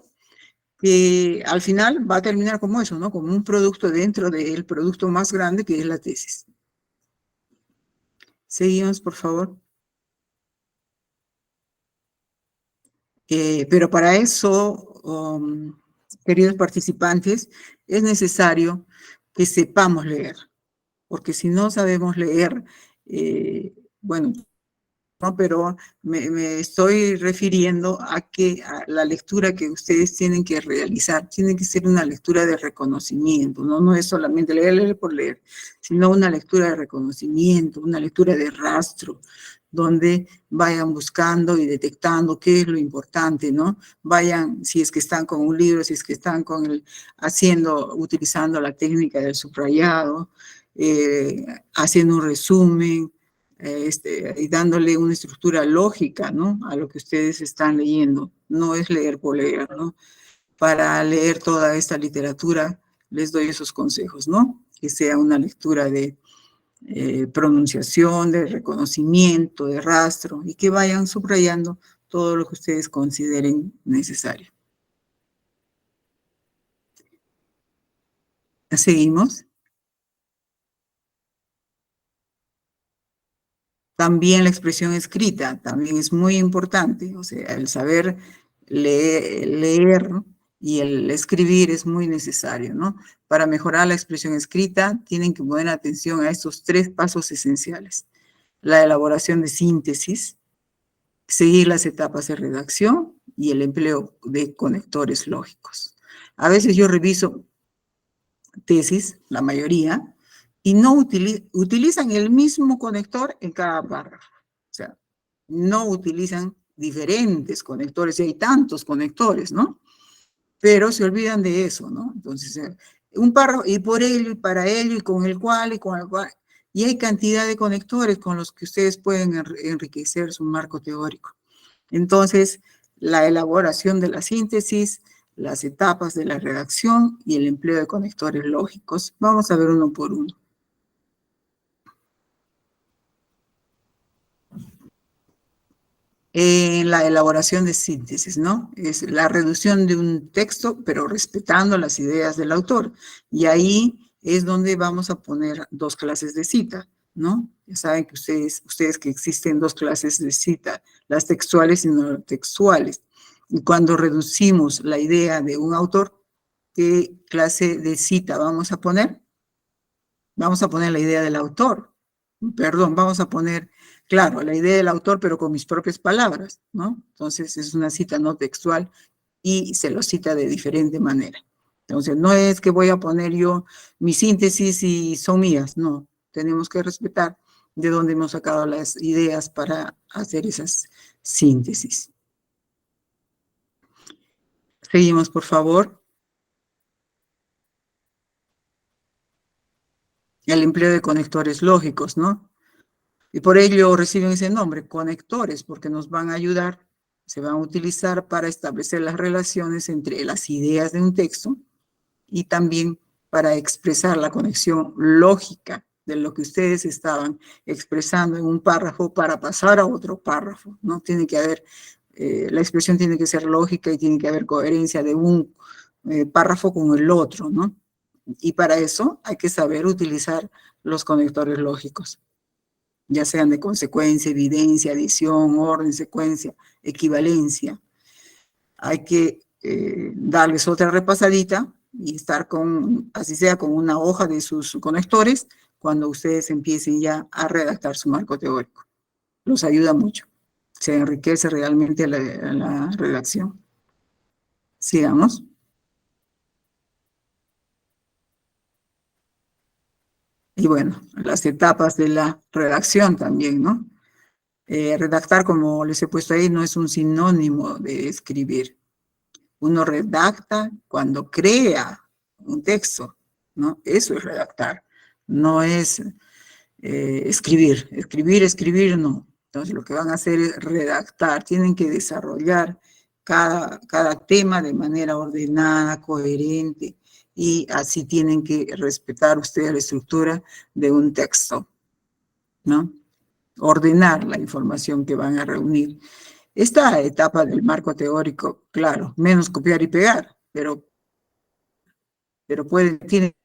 Speaker 1: que al final va a terminar como eso, ¿no? Como un producto dentro del producto más grande que es la tesis. Seguimos, por favor. Pero para eso, queridos participantes, es necesario que sepamos leer, porque si no sabemos leer, bueno, ¿no? Pero me estoy refiriendo a que la lectura que ustedes tienen que realizar tiene que ser una lectura de reconocimiento, ¿no? No es solamente leer por leer, sino una lectura de reconocimiento, una lectura de rastro, donde vayan buscando y detectando qué es lo importante, ¿no? Vayan, si es que están con un libro, si es que están utilizando la técnica del subrayado, haciendo un resumen, y dándole una estructura lógica, ¿no? A lo que ustedes están leyendo. No es leer por leer, ¿no? Para leer toda esta literatura, les doy esos consejos, ¿no? Que sea una lectura de pronunciación, de reconocimiento, de rastro, y que vayan subrayando todo lo que ustedes consideren necesario. ¿Seguimos? También la expresión escrita, también es muy importante, o sea, el saber leer y el escribir es muy necesario, ¿no? Para mejorar la expresión escrita, tienen que poner atención a estos 3 pasos esenciales. La elaboración de síntesis, seguir las etapas de redacción y el empleo de conectores lógicos. A veces yo reviso tesis, la mayoría, y no utilizan el mismo conector en cada párrafo. O sea, no utilizan diferentes conectores, y hay tantos conectores, ¿no? Pero se olvidan de eso, ¿no? Entonces, un párrafo, y por ello, y para ello, y con el cual, y con el cual, y hay cantidad de conectores con los que ustedes pueden enriquecer su marco teórico. Entonces, la elaboración de la síntesis, las etapas de la redacción y el empleo de conectores lógicos. Vamos a ver uno por uno. En la elaboración de síntesis, ¿no? Es la reducción de un texto, pero respetando las ideas del autor. Y ahí es donde vamos a poner dos clases de cita, ¿no? Ya saben que ustedes que existen dos clases de cita, las textuales y no textuales. Y cuando reducimos la idea de un autor, ¿qué clase de cita vamos a poner? Vamos a poner la idea del autor. Perdón, vamos a poner, claro, la idea del autor, pero con mis propias palabras, ¿no? Entonces es una cita no textual y se lo cita de diferente manera. Entonces no es que voy a poner yo mi síntesis y son mías, no. Tenemos que respetar de dónde hemos sacado las ideas para hacer esas síntesis. Seguimos, por favor. El empleo de conectores lógicos, ¿no? Y por ello reciben ese nombre, conectores, porque nos van a ayudar, se van a utilizar para establecer las relaciones entre las ideas de un texto y también para expresar la conexión lógica de lo que ustedes estaban expresando en un párrafo para pasar a otro párrafo, ¿no? Tiene que haber, la expresión tiene que ser lógica y tiene que haber coherencia de un párrafo con el otro, ¿no? Y para eso hay que saber utilizar los conectores lógicos, ya sean de consecuencia, evidencia, adición, orden, secuencia, equivalencia. Hay que darles otra repasadita y estar con, así sea con una hoja de sus conectores, cuando ustedes empiecen ya a redactar su marco teórico. Los ayuda mucho. Se enriquece realmente la redacción. Sigamos. Y bueno, las etapas de la redacción también, ¿no? Redactar, como les he puesto ahí, no es un sinónimo de escribir. Uno redacta cuando crea un texto, ¿no? Eso es redactar. No es escribir, no. Entonces, lo que van a hacer es redactar. Tienen que desarrollar cada tema de manera ordenada, coherente, y así tienen que respetar ustedes la estructura de un texto, ¿no? Ordenar la información que van a reunir. Esta etapa del marco teórico, claro, menos copiar y pegar, pero tiene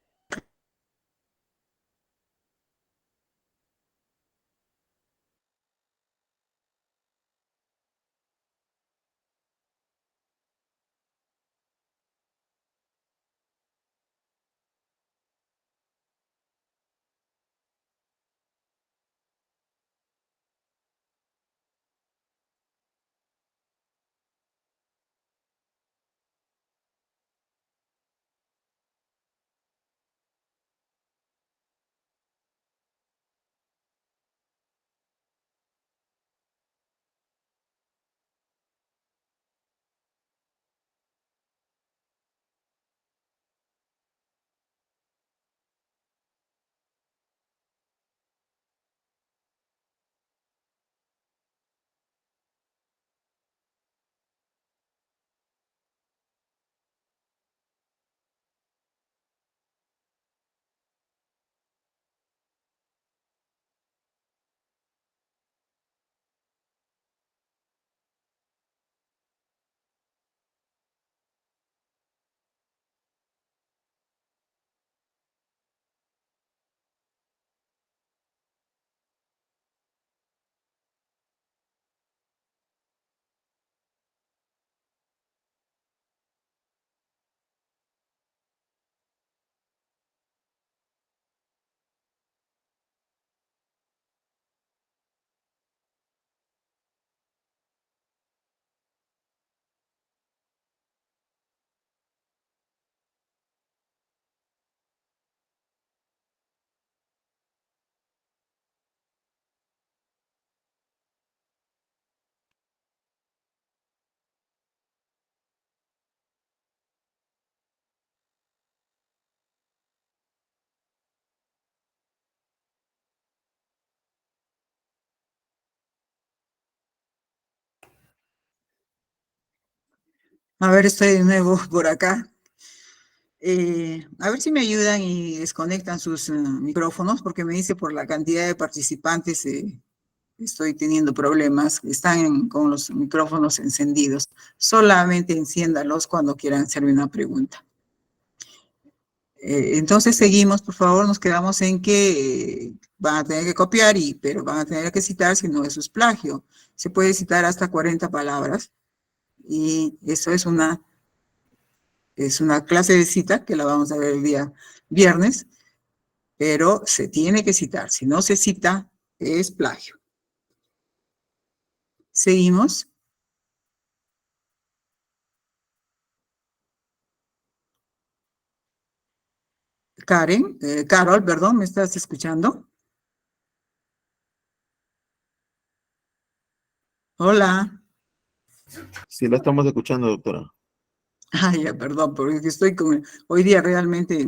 Speaker 1: A ver, estoy de nuevo por acá. A ver si me ayudan y desconectan sus micrófonos, porque me dice por la cantidad de participantes estoy teniendo problemas. Están con los micrófonos encendidos. Solamente enciéndalos cuando quieran hacerme una pregunta. Entonces seguimos, por favor, nos quedamos en que van a tener que copiar, pero van a tener que citar, si no eso es plagio. Se puede citar hasta 40 palabras y eso es una clase de cita que la vamos a ver el día viernes, pero se tiene que citar. Si no se cita, es plagio. Seguimos. Carol, perdón, ¿me estás escuchando? Hola.
Speaker 2: Sí, la estamos escuchando, doctora.
Speaker 1: Ay, ya, perdón, porque estoy hoy día realmente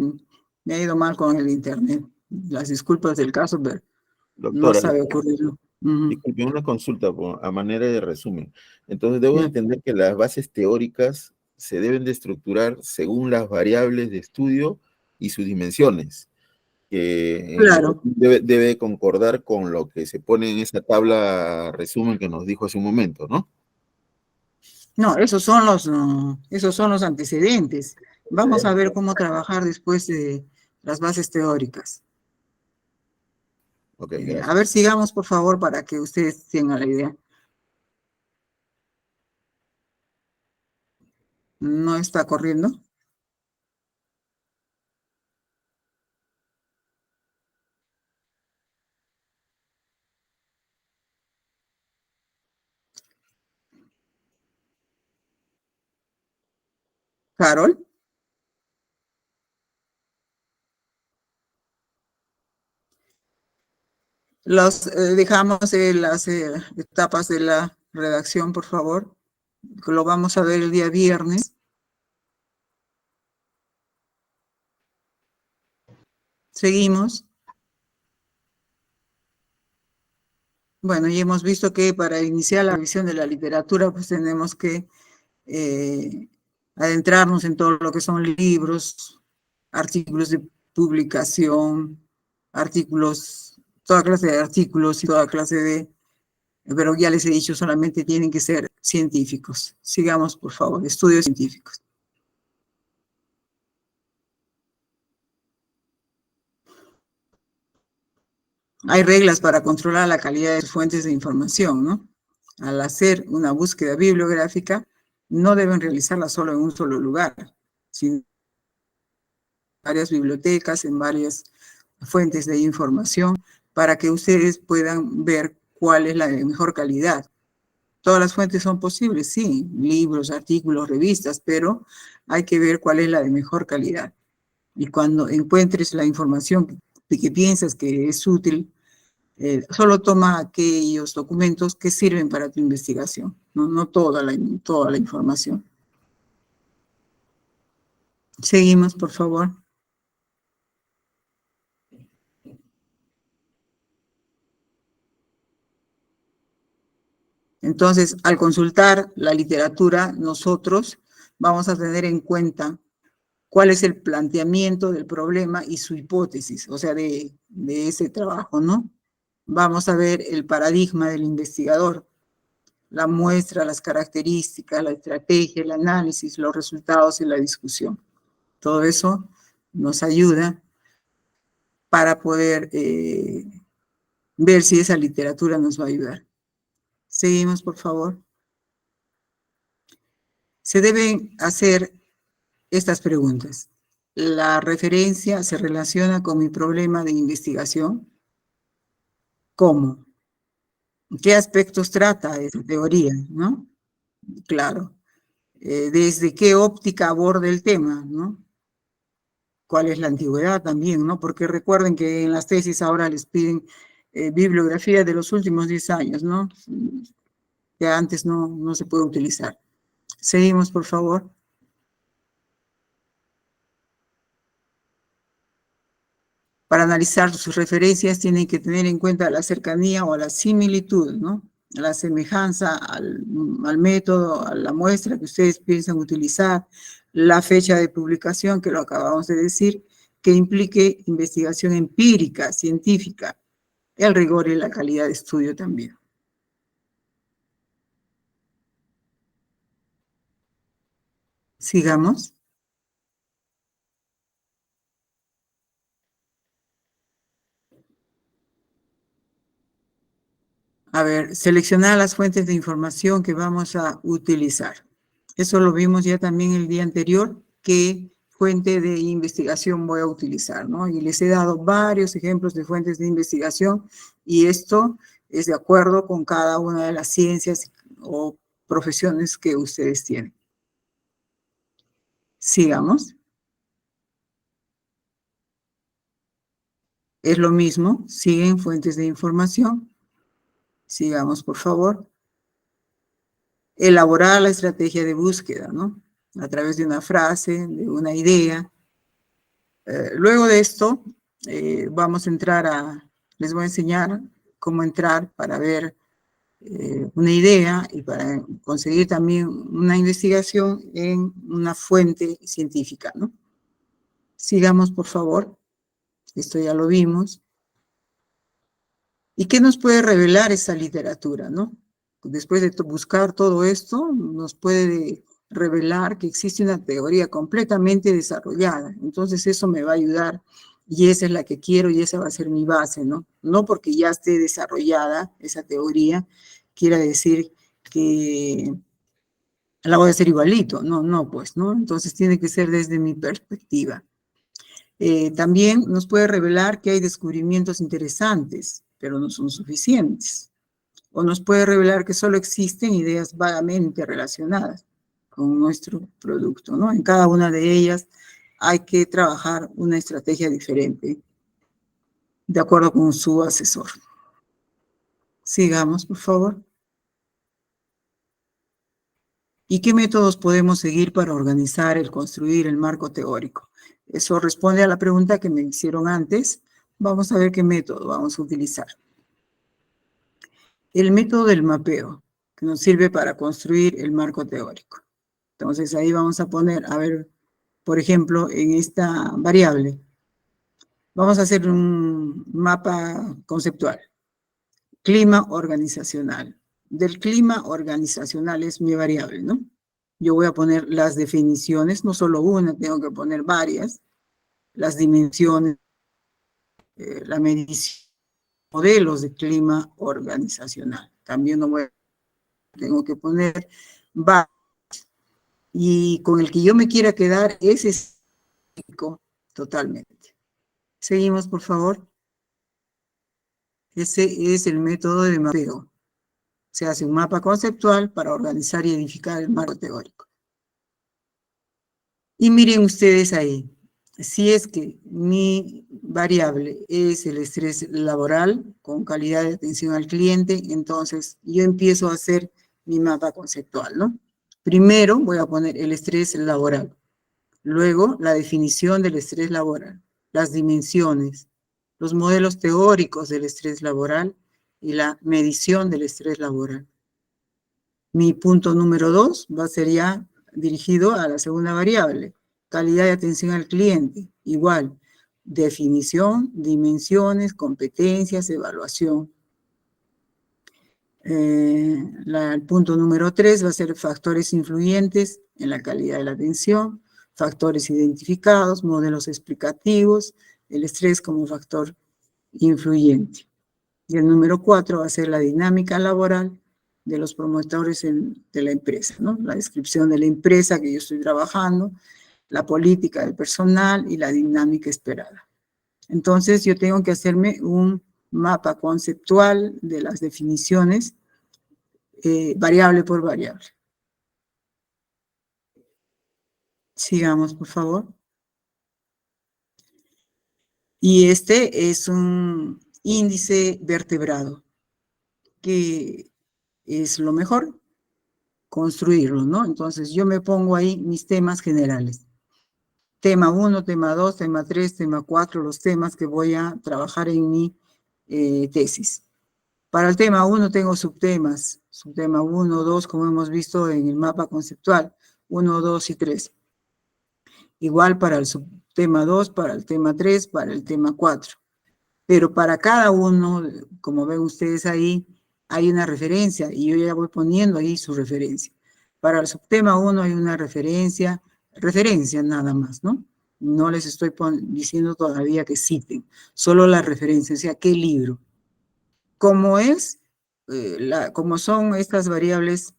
Speaker 1: me ha ido mal con el internet. Las disculpas del caso, pero no
Speaker 2: Doctora,
Speaker 1: sabe ocurrirlo. Ujú.
Speaker 2: disculpe, una consulta a manera de resumen. Entonces, debo
Speaker 1: Ya.
Speaker 2: entender que las bases teóricas se deben de estructurar según las variables de estudio y sus dimensiones, que en
Speaker 1: Claro.
Speaker 2: efecto debe concordar con lo que se pone en esa tabla resumen que nos dijo hace un momento, ¿no?
Speaker 1: No, esos son los antecedentes. Vamos a ver cómo trabajar después de las bases teóricas.
Speaker 2: Ok,
Speaker 1: A
Speaker 2: gracias.
Speaker 1: ver, sigamos, por favor, para que ustedes tengan la idea. ¿No está corriendo? Carol. Dejamos las etapas de la redacción, por favor. Lo vamos a ver el día viernes. Seguimos. Bueno, y hemos visto que para iniciar la revisión de la literatura, pues tenemos que adentrarnos en todo lo que son libros, artículos de publicación, artículos, toda clase de artículos y toda clase de, pero ya les he dicho, solamente tienen que ser científicos. Sigamos, por favor, estudios científicos. Hay reglas para controlar la calidad de sus fuentes de información, ¿no? Al hacer una búsqueda bibliográfica, no deben realizarla solo en un solo lugar, sino en varias bibliotecas, en varias fuentes de información, para que ustedes puedan ver cuál es la de mejor calidad. Todas las fuentes son posibles, sí, libros, artículos, revistas, pero hay que ver cuál es la de mejor calidad. Y cuando encuentres la información que piensas que es útil, solo toma aquellos documentos que sirven para tu investigación, no toda la información. Seguimos, por favor. Entonces, al consultar la literatura, nosotros vamos a tener en cuenta cuál es el planteamiento del problema y su hipótesis, o sea, de ese trabajo, ¿no? Vamos a ver el paradigma del investigador, la muestra, las características, la estrategia, el análisis, los resultados y la discusión. Todo eso nos ayuda para poder ver si esa literatura nos va a ayudar. Seguimos, por favor. Se deben hacer estas preguntas. ¿La referencia se relaciona con mi problema de investigación? ¿Cómo? ¿Qué aspectos trata esa teoría, no? Claro. ¿Desde qué óptica aborda el tema, no? ¿Cuál es la antigüedad también, no? Porque recuerden que en las tesis ahora les piden bibliografía de los últimos 10 años, ¿no? Que antes no se puede utilizar. Seguimos, por favor. Para analizar sus referencias tienen que tener en cuenta la cercanía o la similitud, ¿no? la semejanza al método, a la muestra que ustedes piensan utilizar, la fecha de publicación, que lo acabamos de decir, que implique investigación empírica, científica, el rigor y la calidad de estudio también. Sigamos. A ver, seleccionar las fuentes de información que vamos a utilizar. Eso lo vimos ya también el día anterior, qué fuente de investigación voy a utilizar, ¿no? Y les he dado varios ejemplos de fuentes de investigación y esto es de acuerdo con cada una de las ciencias o profesiones que ustedes tienen. Sigamos. Es lo mismo, siguen fuentes de información. Sigamos, por favor. Elaborar la estrategia de búsqueda, ¿no? A través de una frase, de una idea. Luego de esto, vamos a entrar les voy a enseñar cómo entrar para ver una idea y para conseguir también una investigación en una fuente científica, ¿no? Sigamos, por favor. Esto ya lo vimos. ¿Y qué nos puede revelar esa literatura, no? Después de buscar todo esto, nos puede revelar que existe una teoría completamente desarrollada. Entonces eso me va a ayudar y esa es la que quiero y esa va a ser mi base, ¿no? No porque ya esté desarrollada esa teoría, quiera decir que la voy a hacer igualito. No, pues, ¿no? Entonces tiene que ser desde mi perspectiva. También nos puede revelar que hay descubrimientos interesantes, pero no son suficientes. O nos puede revelar que solo existen ideas vagamente relacionadas con nuestro producto, ¿no? En cada una de ellas hay que trabajar una estrategia diferente, de acuerdo con su asesor. Sigamos, por favor. ¿Y qué métodos podemos seguir para organizar construir el marco teórico? Eso responde a la pregunta que me hicieron antes. Vamos a ver qué método vamos a utilizar. El método del mapeo, que nos sirve para construir el marco teórico. Entonces ahí vamos a poner, a ver, por ejemplo, en esta variable, vamos a hacer un mapa conceptual. Clima organizacional. Del clima organizacional es mi variable, ¿no? Yo voy a poner las definiciones, no solo una, tengo que poner varias, las dimensiones, la medición, modelos de clima organizacional. También tengo que poner varios. Y con el que yo me quiera quedar es específico totalmente. Seguimos, por favor. Ese es el método de mapeo. Se hace un mapa conceptual para organizar y edificar el marco teórico. Y miren ustedes ahí, si es que mi variable es el estrés laboral con calidad de atención al cliente, entonces yo empiezo a hacer mi mapa conceptual, ¿no? Primero voy a poner el estrés laboral, luego la definición del estrés laboral, las dimensiones, los modelos teóricos del estrés laboral y la medición del estrés laboral. Mi punto número 2 va a ser ya dirigido a la segunda variable, calidad de atención al cliente. Igual, definición, dimensiones, competencias, evaluación. El punto número 3 va a ser factores influyentes en la calidad de la atención, factores identificados, modelos explicativos, el estrés como factor influyente. Y el número 4 va a ser la dinámica laboral de los promotores de la empresa, ¿no? La descripción de la empresa que yo estoy trabajando, la política del personal y la dinámica esperada. Entonces, yo tengo que hacerme un mapa conceptual de las definiciones, variable por variable. Sigamos, por favor. Y este es un índice vertebrado, que es lo mejor, construirlo, ¿no? Entonces, yo me pongo ahí mis temas generales. Tema 1, tema 2, tema 3, tema 4, los temas que voy a trabajar en mi tesis. Para el tema 1 tengo subtemas, subtema 1, 2, como hemos visto en el mapa conceptual, 1, 2 y 3. Igual para el subtema 2, para el tema 3, para el tema 4. Pero para cada uno, como ven ustedes ahí, hay una referencia y yo ya voy poniendo ahí su referencia. Para el subtema 1 hay una referencia nada más, ¿no? No les estoy diciendo todavía que citen, solo la referencia, o sea, ¿qué libro? Como como son estas variables,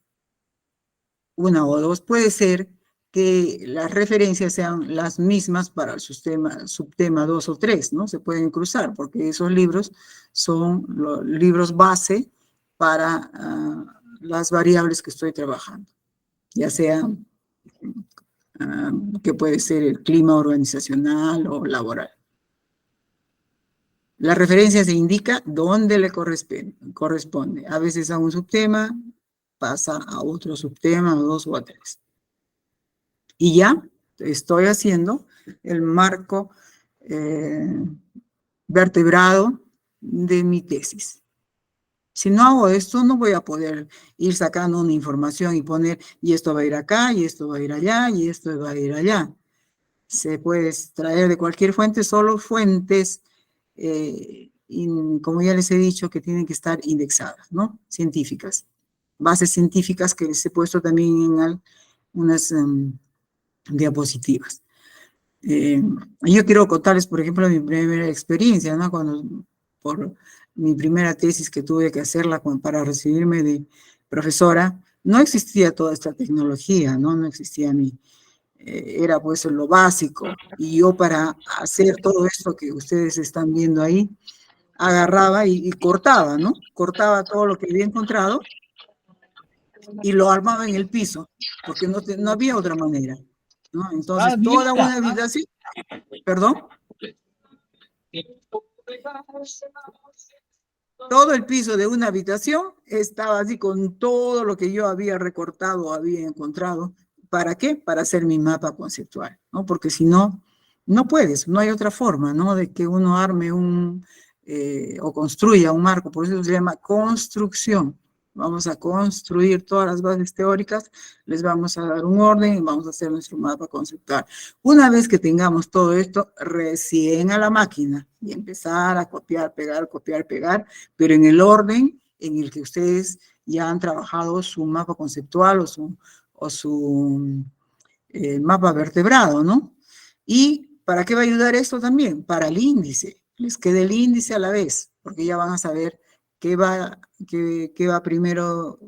Speaker 1: una o dos, puede ser que las referencias sean las mismas para el subtema 2 o 3, ¿no? Se pueden cruzar, porque esos libros son los libros base para las variables que estoy trabajando, ya sea que puede ser el clima organizacional o laboral. La referencia se indica dónde le corresponde. A veces a un subtema pasa a otro subtema, a 2 o a 3. Y ya estoy haciendo el marco vertebrado de mi tesis. Si no hago esto, no voy a poder ir sacando una información y poner, y esto va a ir acá, y esto va a ir allá, y esto va a ir allá. Se puede extraer de cualquier fuente, solo fuentes, como ya les he dicho, que tienen que estar indexadas, ¿no? Científicas. Bases científicas que les he puesto también en unas diapositivas. Yo quiero contarles, por ejemplo, mi primera experiencia, ¿no? Por mi primera tesis que tuve que hacerla para recibirme de profesora, no existía toda esta tecnología, ¿no? No existía era pues lo básico, y yo para hacer todo esto que ustedes están viendo ahí, agarraba y cortaba, ¿no? Cortaba todo lo que había encontrado y lo armaba en el piso, porque no había otra manera, ¿no? Entonces, toda una habitación, perdón, todo el piso de una habitación estaba así con todo lo que yo había recortado, había encontrado. ¿Para qué? Para hacer mi mapa conceptual, ¿no? Porque si no, no puedes, no hay otra forma, ¿no? De que uno arme o construya un marco, por eso se llama construcción. Vamos a construir todas las bases teóricas, les vamos a dar un orden y vamos a hacer nuestro mapa conceptual. Una vez que tengamos todo esto, recién a la máquina y empezar a copiar, pegar, pero en el orden en el que ustedes ya han trabajado su mapa conceptual o su mapa vertebrado, ¿no? ¿Y para qué va a ayudar esto también? Para el índice. Les queda el índice a la vez, porque ya van a saber qué va primero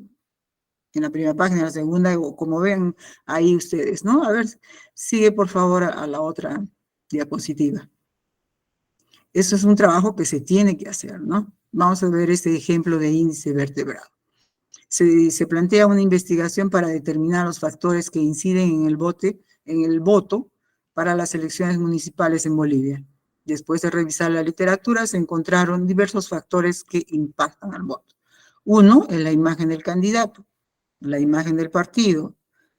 Speaker 1: en la primera página, en la segunda, o como ven ahí ustedes, ¿no? A ver, sigue por favor a la otra diapositiva. Eso es un trabajo que se tiene que hacer, ¿no? Vamos a ver este ejemplo de índice vertebrado. Se plantea una investigación para determinar los factores que inciden en el voto para las elecciones municipales en Bolivia. Después de revisar la literatura, se encontraron diversos factores que impactan al voto. Uno es la imagen del candidato, la imagen del partido,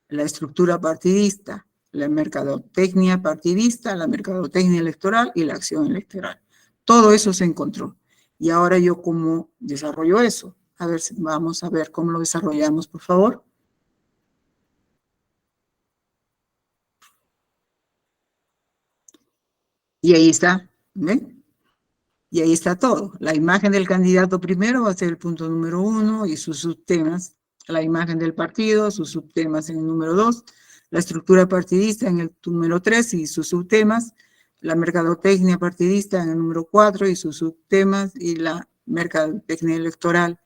Speaker 1: la estructura partidista, la mercadotecnia partidista, la mercadotecnia electoral y la acción electoral. Todo eso se encontró. Y ahora yo, ¿cómo desarrollo eso? A ver, vamos a ver cómo lo desarrollamos, por favor. Y ahí está, ¿ven? Y ahí está todo. La imagen del candidato primero va a ser el punto número 1 y sus subtemas. La imagen del partido, sus subtemas en el número 2. La estructura partidista en el número 3 y sus subtemas. La mercadotecnia partidista en el número 4 y sus subtemas. Y la mercadotecnia electoral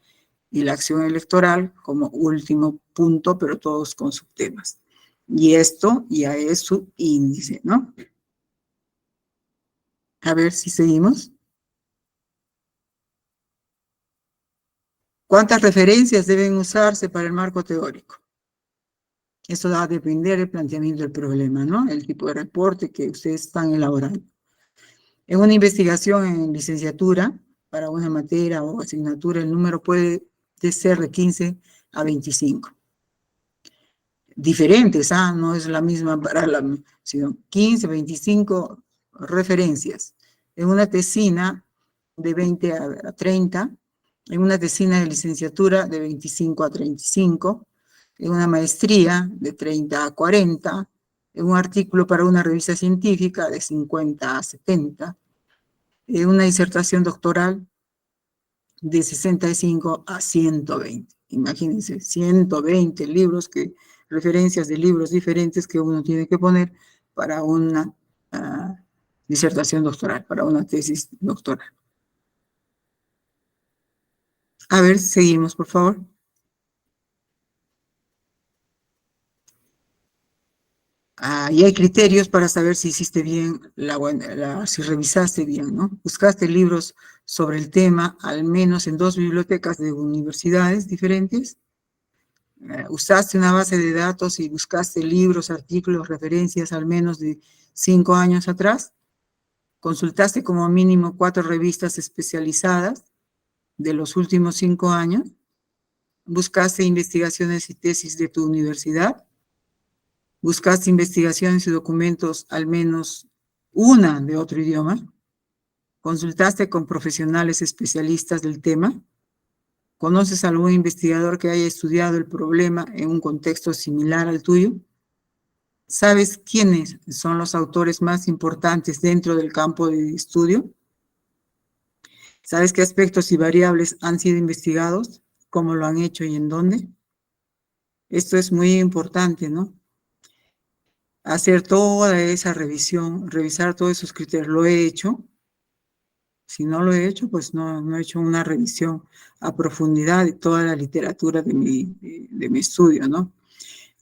Speaker 1: y la acción electoral como último punto, pero todos con subtemas. Y esto ya es su índice, ¿no? A ver si seguimos. ¿Cuántas referencias deben usarse para el marco teórico? Eso va a depender del planteamiento del problema, ¿no? El tipo de reporte que ustedes están elaborando. En una investigación en licenciatura, para una materia o asignatura, el número puede ser de 15 a 25. Diferentes, no es la misma sino 15, 25 referencias. En una tesina de 20 a 30, en una tesina de licenciatura de 25 a 35, en una maestría de 30 a 40, en un artículo para una revista científica de 50 a 70, en una disertación doctoral de 65 a 120. Imagínense, 120 libros, referencias de libros diferentes que uno tiene que poner para una disertación doctoral, para una tesis doctoral. A ver, seguimos, por favor. Y hay criterios para saber si hiciste bien, si revisaste bien, ¿no? Buscaste libros sobre el tema, al menos en 2 bibliotecas de universidades diferentes. Usaste una base de datos y buscaste libros, artículos, referencias al menos de 5 años atrás. Consultaste como mínimo 4 revistas especializadas de los últimos 5 años. Buscaste investigaciones y tesis de tu universidad. Buscaste investigaciones y documentos, al menos una de otro idioma. Consultaste con profesionales especialistas del tema. ¿Conoces a algún investigador que haya estudiado el problema en un contexto similar al tuyo? ¿Sabes quiénes son los autores más importantes dentro del campo de estudio? ¿Sabes qué aspectos y variables han sido investigados? ¿Cómo lo han hecho y en dónde? Esto es muy importante, ¿no? Hacer toda esa revisión, revisar todos esos criterios. ¿Lo he hecho? Si no lo he hecho, pues no he hecho una revisión a profundidad de toda la literatura de mi estudio, ¿no?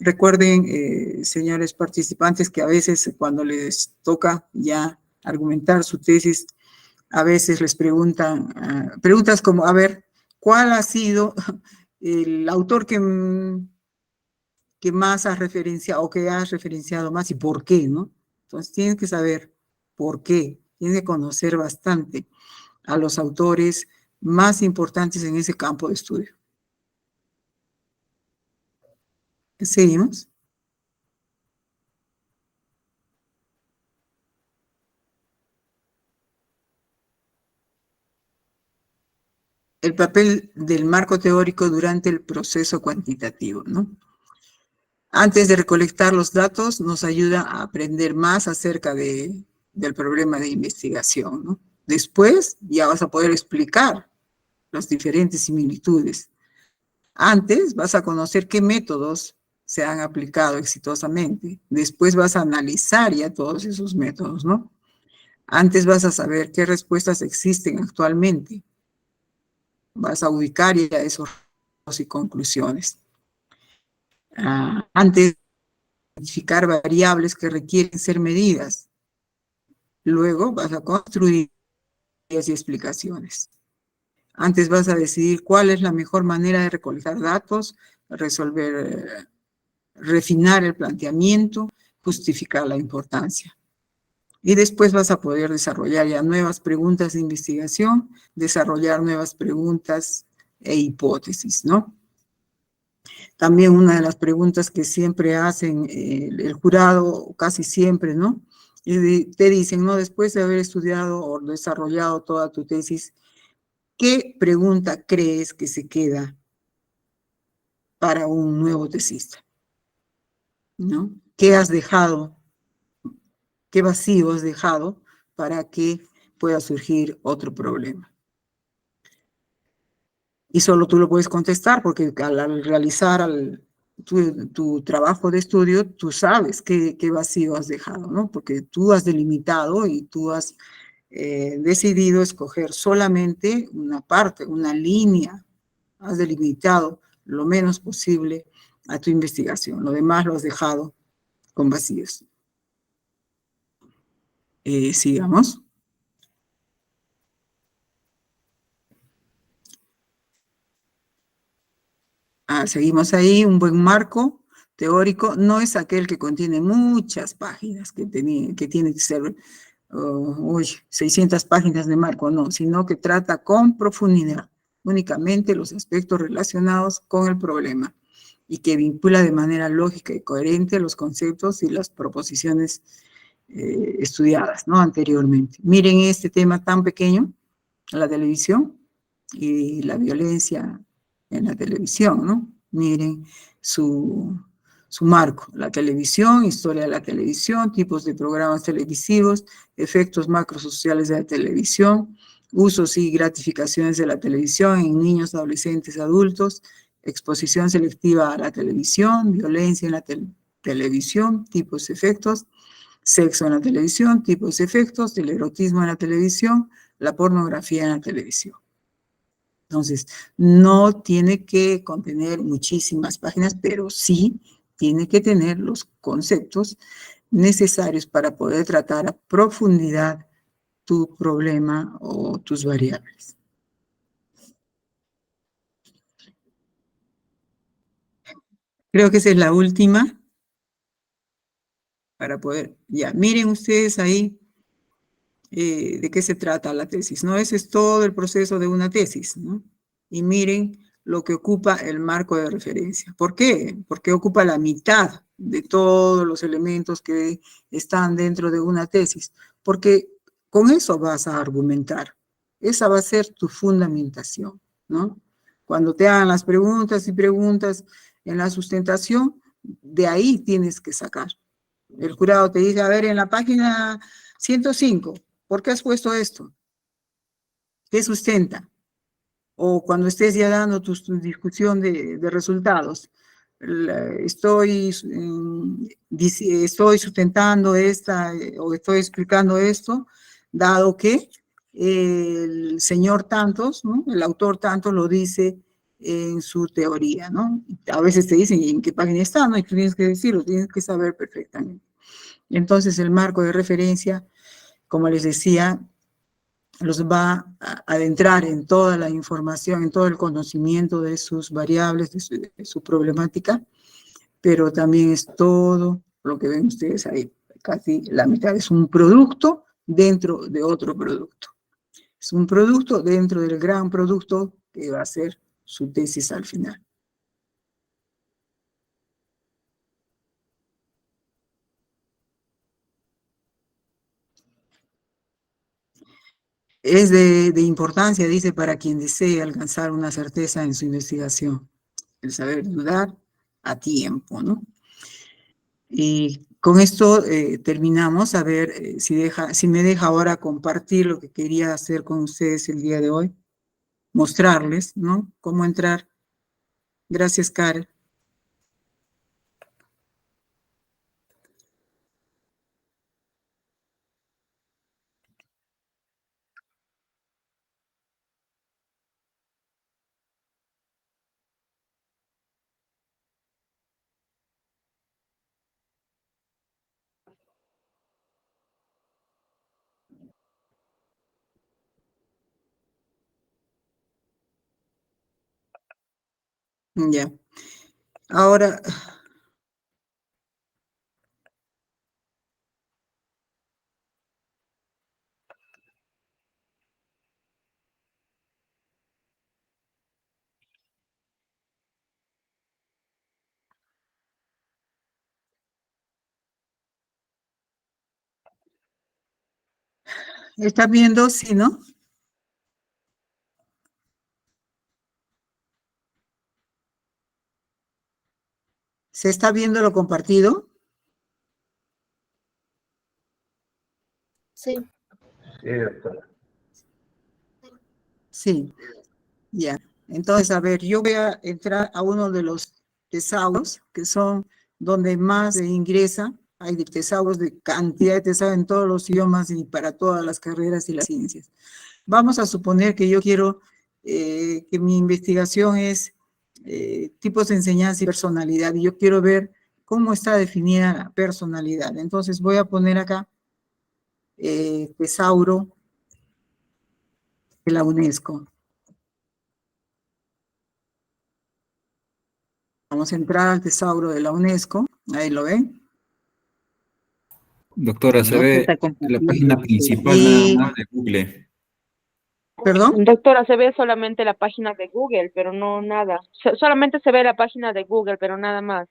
Speaker 1: Recuerden, señores participantes, que a veces cuando les toca ya argumentar su tesis, a veces les preguntan, preguntas como, a ver, ¿cuál ha sido el autor que más has referenciado o que has referenciado más y por qué, ¿no? Entonces tienes que saber por qué, tienes que conocer bastante a los autores más importantes en ese campo de estudio. ¿Seguimos? El papel del marco teórico durante el proceso cuantitativo, ¿no? Antes de recolectar los datos, nos ayuda a aprender más acerca del problema de investigación, ¿no? Después ya vas a poder explicar las diferentes similitudes. Antes vas a conocer qué métodos se han aplicado exitosamente. Después vas a analizar ya todos esos métodos, ¿no? Antes vas a saber qué respuestas existen actualmente. Vas a ubicar ya esos y conclusiones. Antes, identificar variables que requieren ser medidas. Luego vas a construir y explicaciones. Antes vas a decidir cuál es la mejor manera de recolectar datos, refinar el planteamiento, justificar la importancia. Y después vas a poder desarrollar ya nuevas preguntas de investigación, desarrollar nuevas preguntas e hipótesis, ¿no? También una de las preguntas que siempre hacen el jurado, casi siempre, ¿no? Te dicen, ¿no? Después de haber estudiado o desarrollado toda tu tesis, ¿qué pregunta crees que se queda para un nuevo tesista? ¿No? ¿Qué has dejado? ¿Qué vacío has dejado para que pueda surgir otro problema? Y solo tú lo puedes contestar porque al realizar tu trabajo de estudio, tú sabes qué vacío has dejado, ¿no? Porque tú has delimitado y tú has decidido escoger solamente una parte, una línea. Has delimitado lo menos posible a tu investigación. Lo demás lo has dejado con vacíos. Sigamos. Seguimos ahí. Un buen marco teórico no es aquel que contiene muchas páginas, que tiene que ser 600 páginas de marco, no, sino que trata con profundidad únicamente los aspectos relacionados con el problema y que vincula de manera lógica y coherente los conceptos y las proposiciones estudiadas, ¿no? Anteriormente. Miren este tema tan pequeño, la televisión, y la violencia en la televisión, ¿no? Miren su marco, la televisión, historia de la televisión, tipos de programas televisivos, efectos macrosociales de la televisión, usos y gratificaciones de la televisión en niños, adolescentes, adultos, exposición selectiva a la televisión, violencia en la televisión, tipos de efectos, sexo en la televisión, tipos de efectos, el erotismo en la televisión, la pornografía en la televisión. Entonces, no tiene que contener muchísimas páginas, pero sí tiene que tener los conceptos necesarios para poder tratar a profundidad tu problema o tus variables. Creo que esa es la última para poder, ya, miren ustedes ahí de qué se trata la tesis, ¿no? Ese es todo el proceso de una tesis, ¿no? Y miren lo que ocupa el marco de referencia. ¿Por qué? Porque ocupa la mitad de todos los elementos que están dentro de una tesis, porque con eso vas a argumentar. Esa va a ser tu fundamentación, ¿no? Cuando te hagan las preguntas y preguntas en la sustentación, de ahí tienes que sacar. El jurado te dice, a ver, en la página 105, ¿por qué has puesto esto? ¿Qué sustenta? O cuando estés ya dando tu discusión de resultados, estoy sustentando esta o estoy explicando esto, dado que el señor tantos, ¿no? El autor tantos lo dice en su teoría, ¿no? A veces te dicen en qué página está, ¿no? Y tú tienes que decirlo, tienes que saber perfectamente. Entonces el marco de referencia, como les decía, los va a adentrar en toda la información, en todo el conocimiento de sus variables, de su problemática, pero también es todo lo que ven ustedes ahí. Casi la mitad es un producto dentro de otro producto. Es un producto dentro del gran producto que va a ser su tesis al final. Es de importancia, dice, para quien desee alcanzar una certeza en su investigación, el saber dudar a tiempo, ¿no? Y con esto terminamos, a ver si me deja ahora compartir lo que quería hacer con ustedes el día de hoy, mostrarles, ¿no? Cómo entrar. Gracias, Karen. Ya. Ahora, ¿está viendo? Sí, ¿no? ¿Se está viendo lo compartido?
Speaker 5: Sí.
Speaker 4: Sí, doctora.
Speaker 1: Sí, ya. Entonces, a ver, yo voy a entrar a uno de los tesauros, que son donde más se ingresa. Hay de tesauros de cantidad de tesauros en todos los idiomas y para todas las carreras y las ciencias. Vamos a suponer que yo quiero que mi investigación es tipos de enseñanza y personalidad, y yo quiero ver cómo está definida la personalidad. Entonces voy a poner acá tesauro de la UNESCO. Vamos a entrar al tesauro de la UNESCO, ahí lo ven.
Speaker 6: Doctora, se
Speaker 1: ¿No? Que
Speaker 6: ve
Speaker 1: está
Speaker 6: la
Speaker 1: compartido.
Speaker 6: página principal nada
Speaker 1: Y,
Speaker 6: más de Google.
Speaker 1: ¿perdón?
Speaker 3: Doctora, se ve solamente la página de Google, pero no nada. Solamente se ve la página de Google, pero nada más.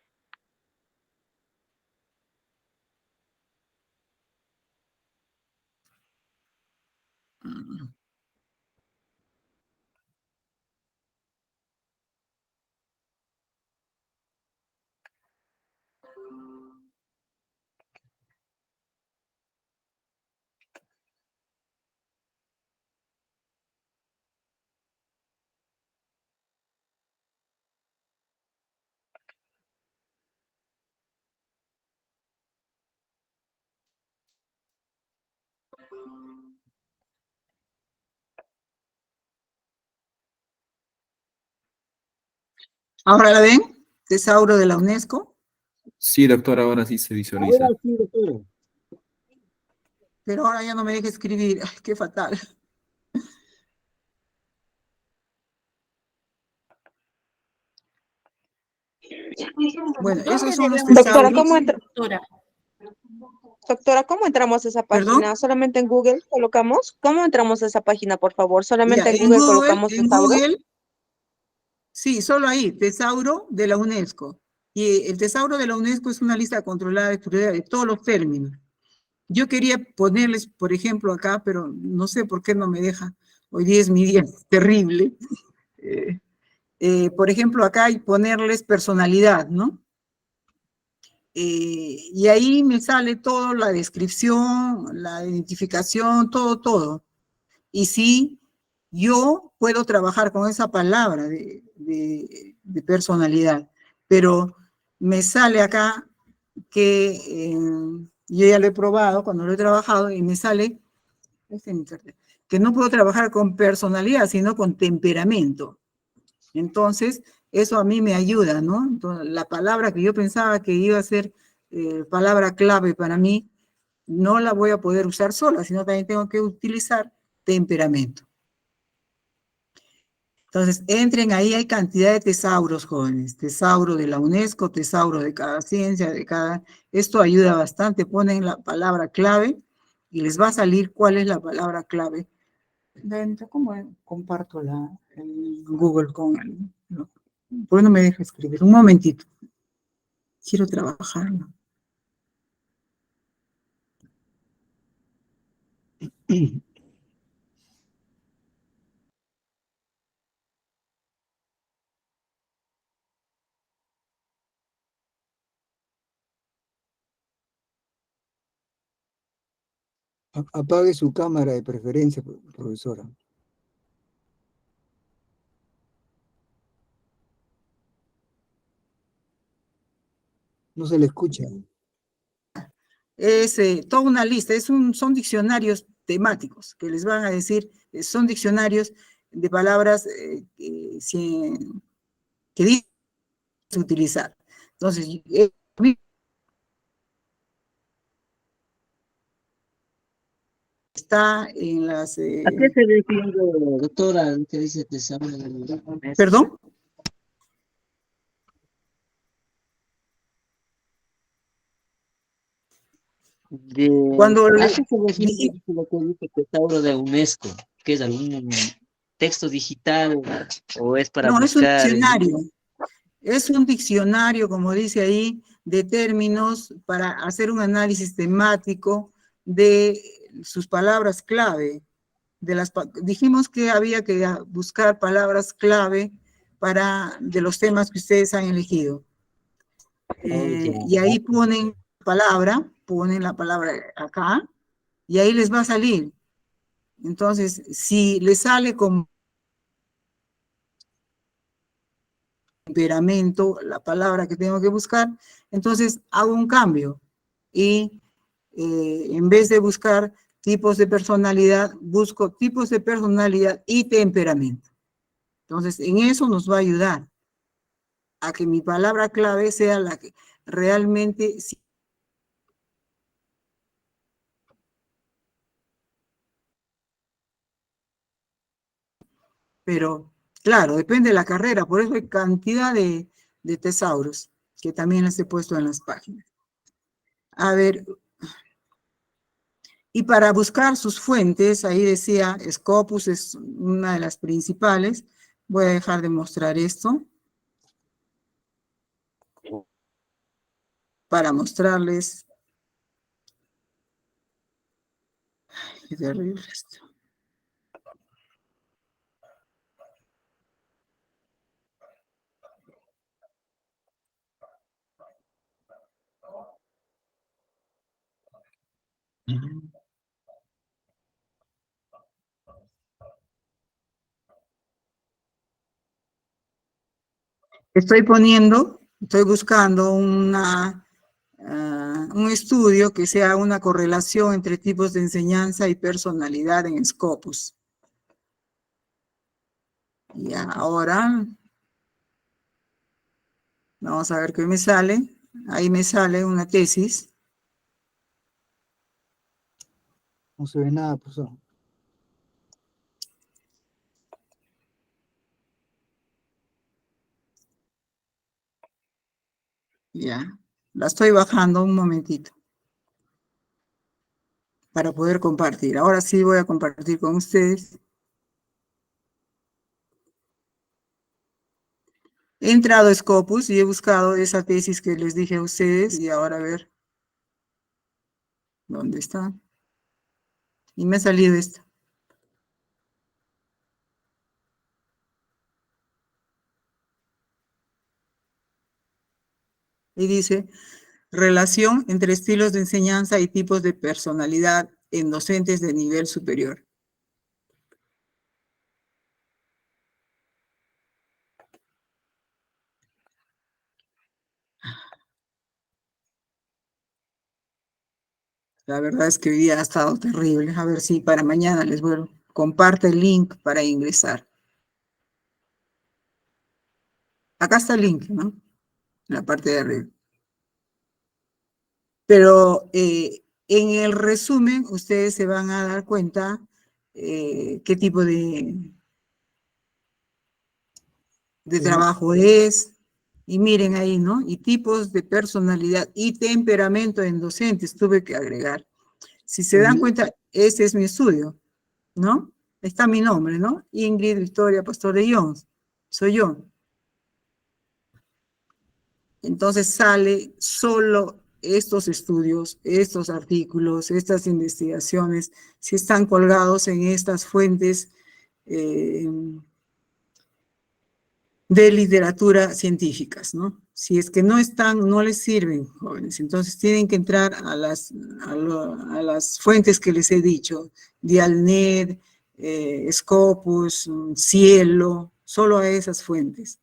Speaker 1: ¿Ahora la ven? Tesauro de la UNESCO.
Speaker 6: Sí, doctora, ahora sí se visualiza.
Speaker 7: Ahora sí, doctora.
Speaker 1: Pero ahora ya no me deja escribir. Ay, qué fatal. Bueno, esos son los
Speaker 5: Doctora,
Speaker 1: tesauros.
Speaker 5: ¿cómo Doctora, ¿cómo entramos a esa
Speaker 1: ¿Perdón?
Speaker 5: página? ¿Solamente en Google colocamos? ¿Cómo entramos a esa página, por favor?
Speaker 1: Ya,
Speaker 5: ¿Solamente en Google colocamos
Speaker 1: en
Speaker 5: tesauro?
Speaker 1: Google, sí, solo ahí, tesauro de la UNESCO. Y el tesauro de la UNESCO es una lista controlada de todos los términos. Yo quería ponerles, por ejemplo, acá, pero no sé por qué no me deja. Hoy día es mi día terrible. Por ejemplo, acá hay ponerles personalidad, ¿no? Y ahí me sale todo, la descripción, la identificación, todo. Y sí, yo puedo trabajar con esa palabra de personalidad, pero me sale acá que yo ya lo he probado cuando lo he trabajado y me sale que no puedo trabajar con personalidad, sino con temperamento. Entonces, eso a mí me ayuda, ¿no? Entonces, la palabra que yo pensaba que iba a ser palabra clave para mí, no la voy a poder usar sola, sino también tengo que utilizar temperamento. Entonces, entren ahí, hay cantidad de tesauros, jóvenes. Tesauro de la UNESCO, tesauro de cada ciencia, de cada... Esto ayuda bastante. Ponen la palabra clave y les va a salir cuál es la palabra clave. ¿Cómo comparto el Google con el... No, ¿por qué no me deja escribir? Un momentito. Quiero trabajar, ¿no?
Speaker 7: Apague su cámara de preferencia, profesora. No se le escucha.
Speaker 1: Es toda una lista, son diccionarios temáticos que les van a decir, son diccionarios de palabras que dicen utilizar. Entonces, está en las...
Speaker 8: ¿A qué se refiere, doctora, que dice tesauro de la UNESCO?
Speaker 1: ¿Perdón? Cuando
Speaker 8: ¿A qué se refiere lo que dice tesauro de UNESCO? ¿Qué es algún texto digital o es para
Speaker 1: no, es un
Speaker 8: buscar?
Speaker 1: diccionario. Es un diccionario, como dice ahí, de términos para hacer un análisis temático de sus palabras clave. Dijimos que había que buscar palabras clave de los temas que ustedes han elegido. Y ahí ponen la palabra acá, y ahí les va a salir. Entonces, si les sale como temperamento, la palabra que tengo que buscar, entonces hago un cambio y en vez de buscar tipos de personalidad, busco tipos de personalidad y temperamento. Entonces, en eso nos va a ayudar a que mi palabra clave sea la que realmente... Pero, claro, depende de la carrera, por eso hay cantidad de tesauros que también les he puesto en las páginas. A ver, y para buscar sus fuentes, ahí decía, Scopus es una de las principales. Voy a dejar de mostrar esto para mostrarles. Ay, qué terrible esto. Estoy buscando una un estudio que sea una correlación entre tipos de enseñanza y personalidad en Scopus. Y ahora, vamos a ver qué me sale. Ahí me sale una tesis.
Speaker 7: No se ve nada, profesor.
Speaker 1: Ya, la estoy bajando un momentito para poder compartir. Ahora sí voy a compartir con ustedes. He entrado a Scopus y he buscado esa tesis que les dije a ustedes y ahora a ver dónde está. Y me ha salido esta. Y dice, relación entre estilos de enseñanza y tipos de personalidad en docentes de nivel superior. La verdad es que hoy día ha estado terrible. A ver si para mañana les vuelvo. Comparte el link para ingresar. Acá está el link, ¿no? En la parte de arriba. Pero en el resumen ustedes se van a dar cuenta qué tipo de trabajo es. Y miren ahí, ¿no? Y tipos de personalidad y temperamento en docentes tuve que agregar. Si se dan cuenta, ese es mi estudio, ¿no? Está mi nombre, ¿no? Ingrid Victoria Pastor de Jones. Soy yo. Entonces sale solo estos estudios, estos artículos, estas investigaciones, si están colgados en estas fuentes de literatura científicas, ¿no? Si es que no están, no les sirven, jóvenes. Entonces tienen que entrar a las fuentes que les he dicho, Dialnet, Scopus, Cielo, solo a esas fuentes.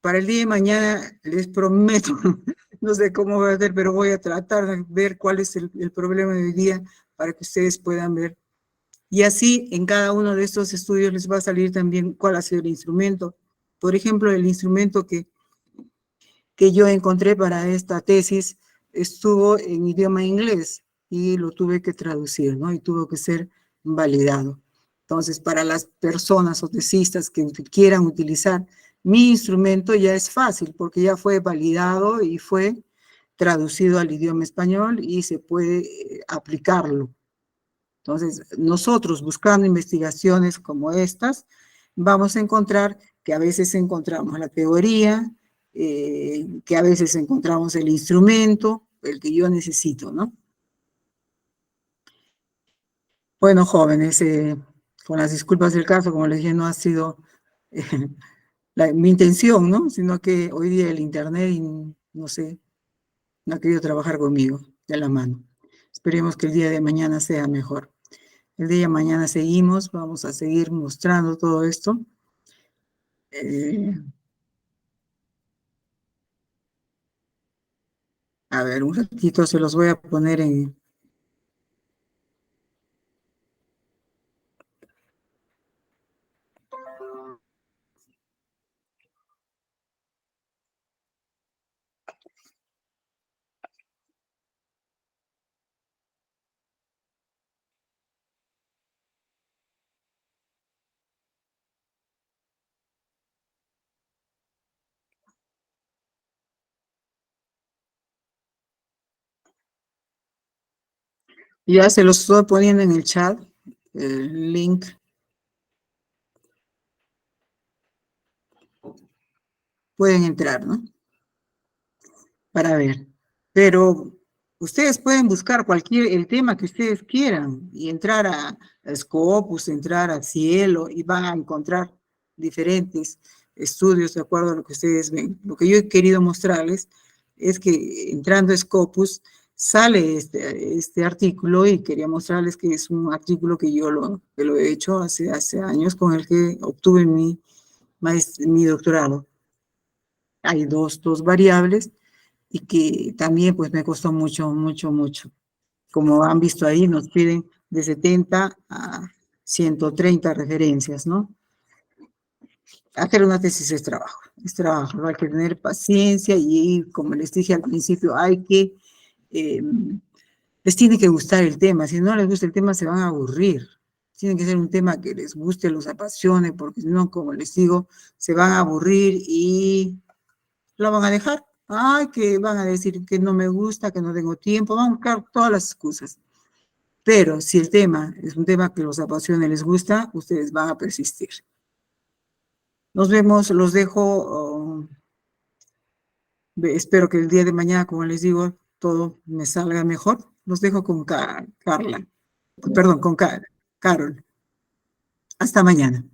Speaker 1: Para el día de mañana les prometo, no sé cómo voy a hacer, pero voy a tratar de ver cuál es el problema de hoy día para que ustedes puedan ver. Y así en cada uno de estos estudios les va a salir también cuál ha sido el instrumento. Por ejemplo, el instrumento que yo encontré para esta tesis estuvo en idioma inglés y lo tuve que traducir, ¿no? Y tuvo que ser validado. Entonces, para las personas o tesistas que quieran utilizar mi instrumento ya es fácil porque ya fue validado y fue traducido al idioma español y se puede aplicarlo. Entonces, nosotros buscando investigaciones como estas, vamos a encontrar que a veces encontramos la teoría, que a veces encontramos el instrumento, el que yo necesito, ¿no? Bueno, jóvenes, con las disculpas del caso, como les dije, no ha sido mi intención, ¿no? Sino que hoy día el internet, no sé, no ha querido trabajar conmigo de la mano. Esperemos que el día de mañana sea mejor. El día de mañana seguimos, vamos a seguir mostrando todo esto. A ver, un ratito se los voy a poner en... Ya se los estoy poniendo en el chat, el link. Pueden entrar, ¿no? Para ver. Pero ustedes pueden buscar el tema que ustedes quieran y entrar a Scopus, entrar a Cielo y van a encontrar diferentes estudios de acuerdo a lo que ustedes ven. Lo que yo he querido mostrarles es que entrando a Scopus sale este artículo y quería mostrarles que es un artículo que yo lo he hecho hace años con el que obtuve mi doctorado. Hay dos variables y que también pues me costó mucho, mucho, mucho. Como han visto ahí, nos piden de 70 a 130 referencias, ¿no? Hacer una tesis es trabajo, ¿no? Hay que tener paciencia y como les dije al principio, hay que, les tiene que gustar el tema, si no les gusta el tema se van a aburrir, tiene que ser un tema que les guste, los apasione, porque si no, como les digo, se van a aburrir y lo van a dejar. Ay, que van a decir que no me gusta, que no tengo tiempo, van a buscar todas las excusas. Pero si el tema es un tema que los apasiona y les gusta, ustedes van a persistir. Nos vemos, los dejo. Espero que el día de mañana, como les digo, todo me salga mejor. Los dejo con Carla. Perdón, con Carol. Hasta mañana.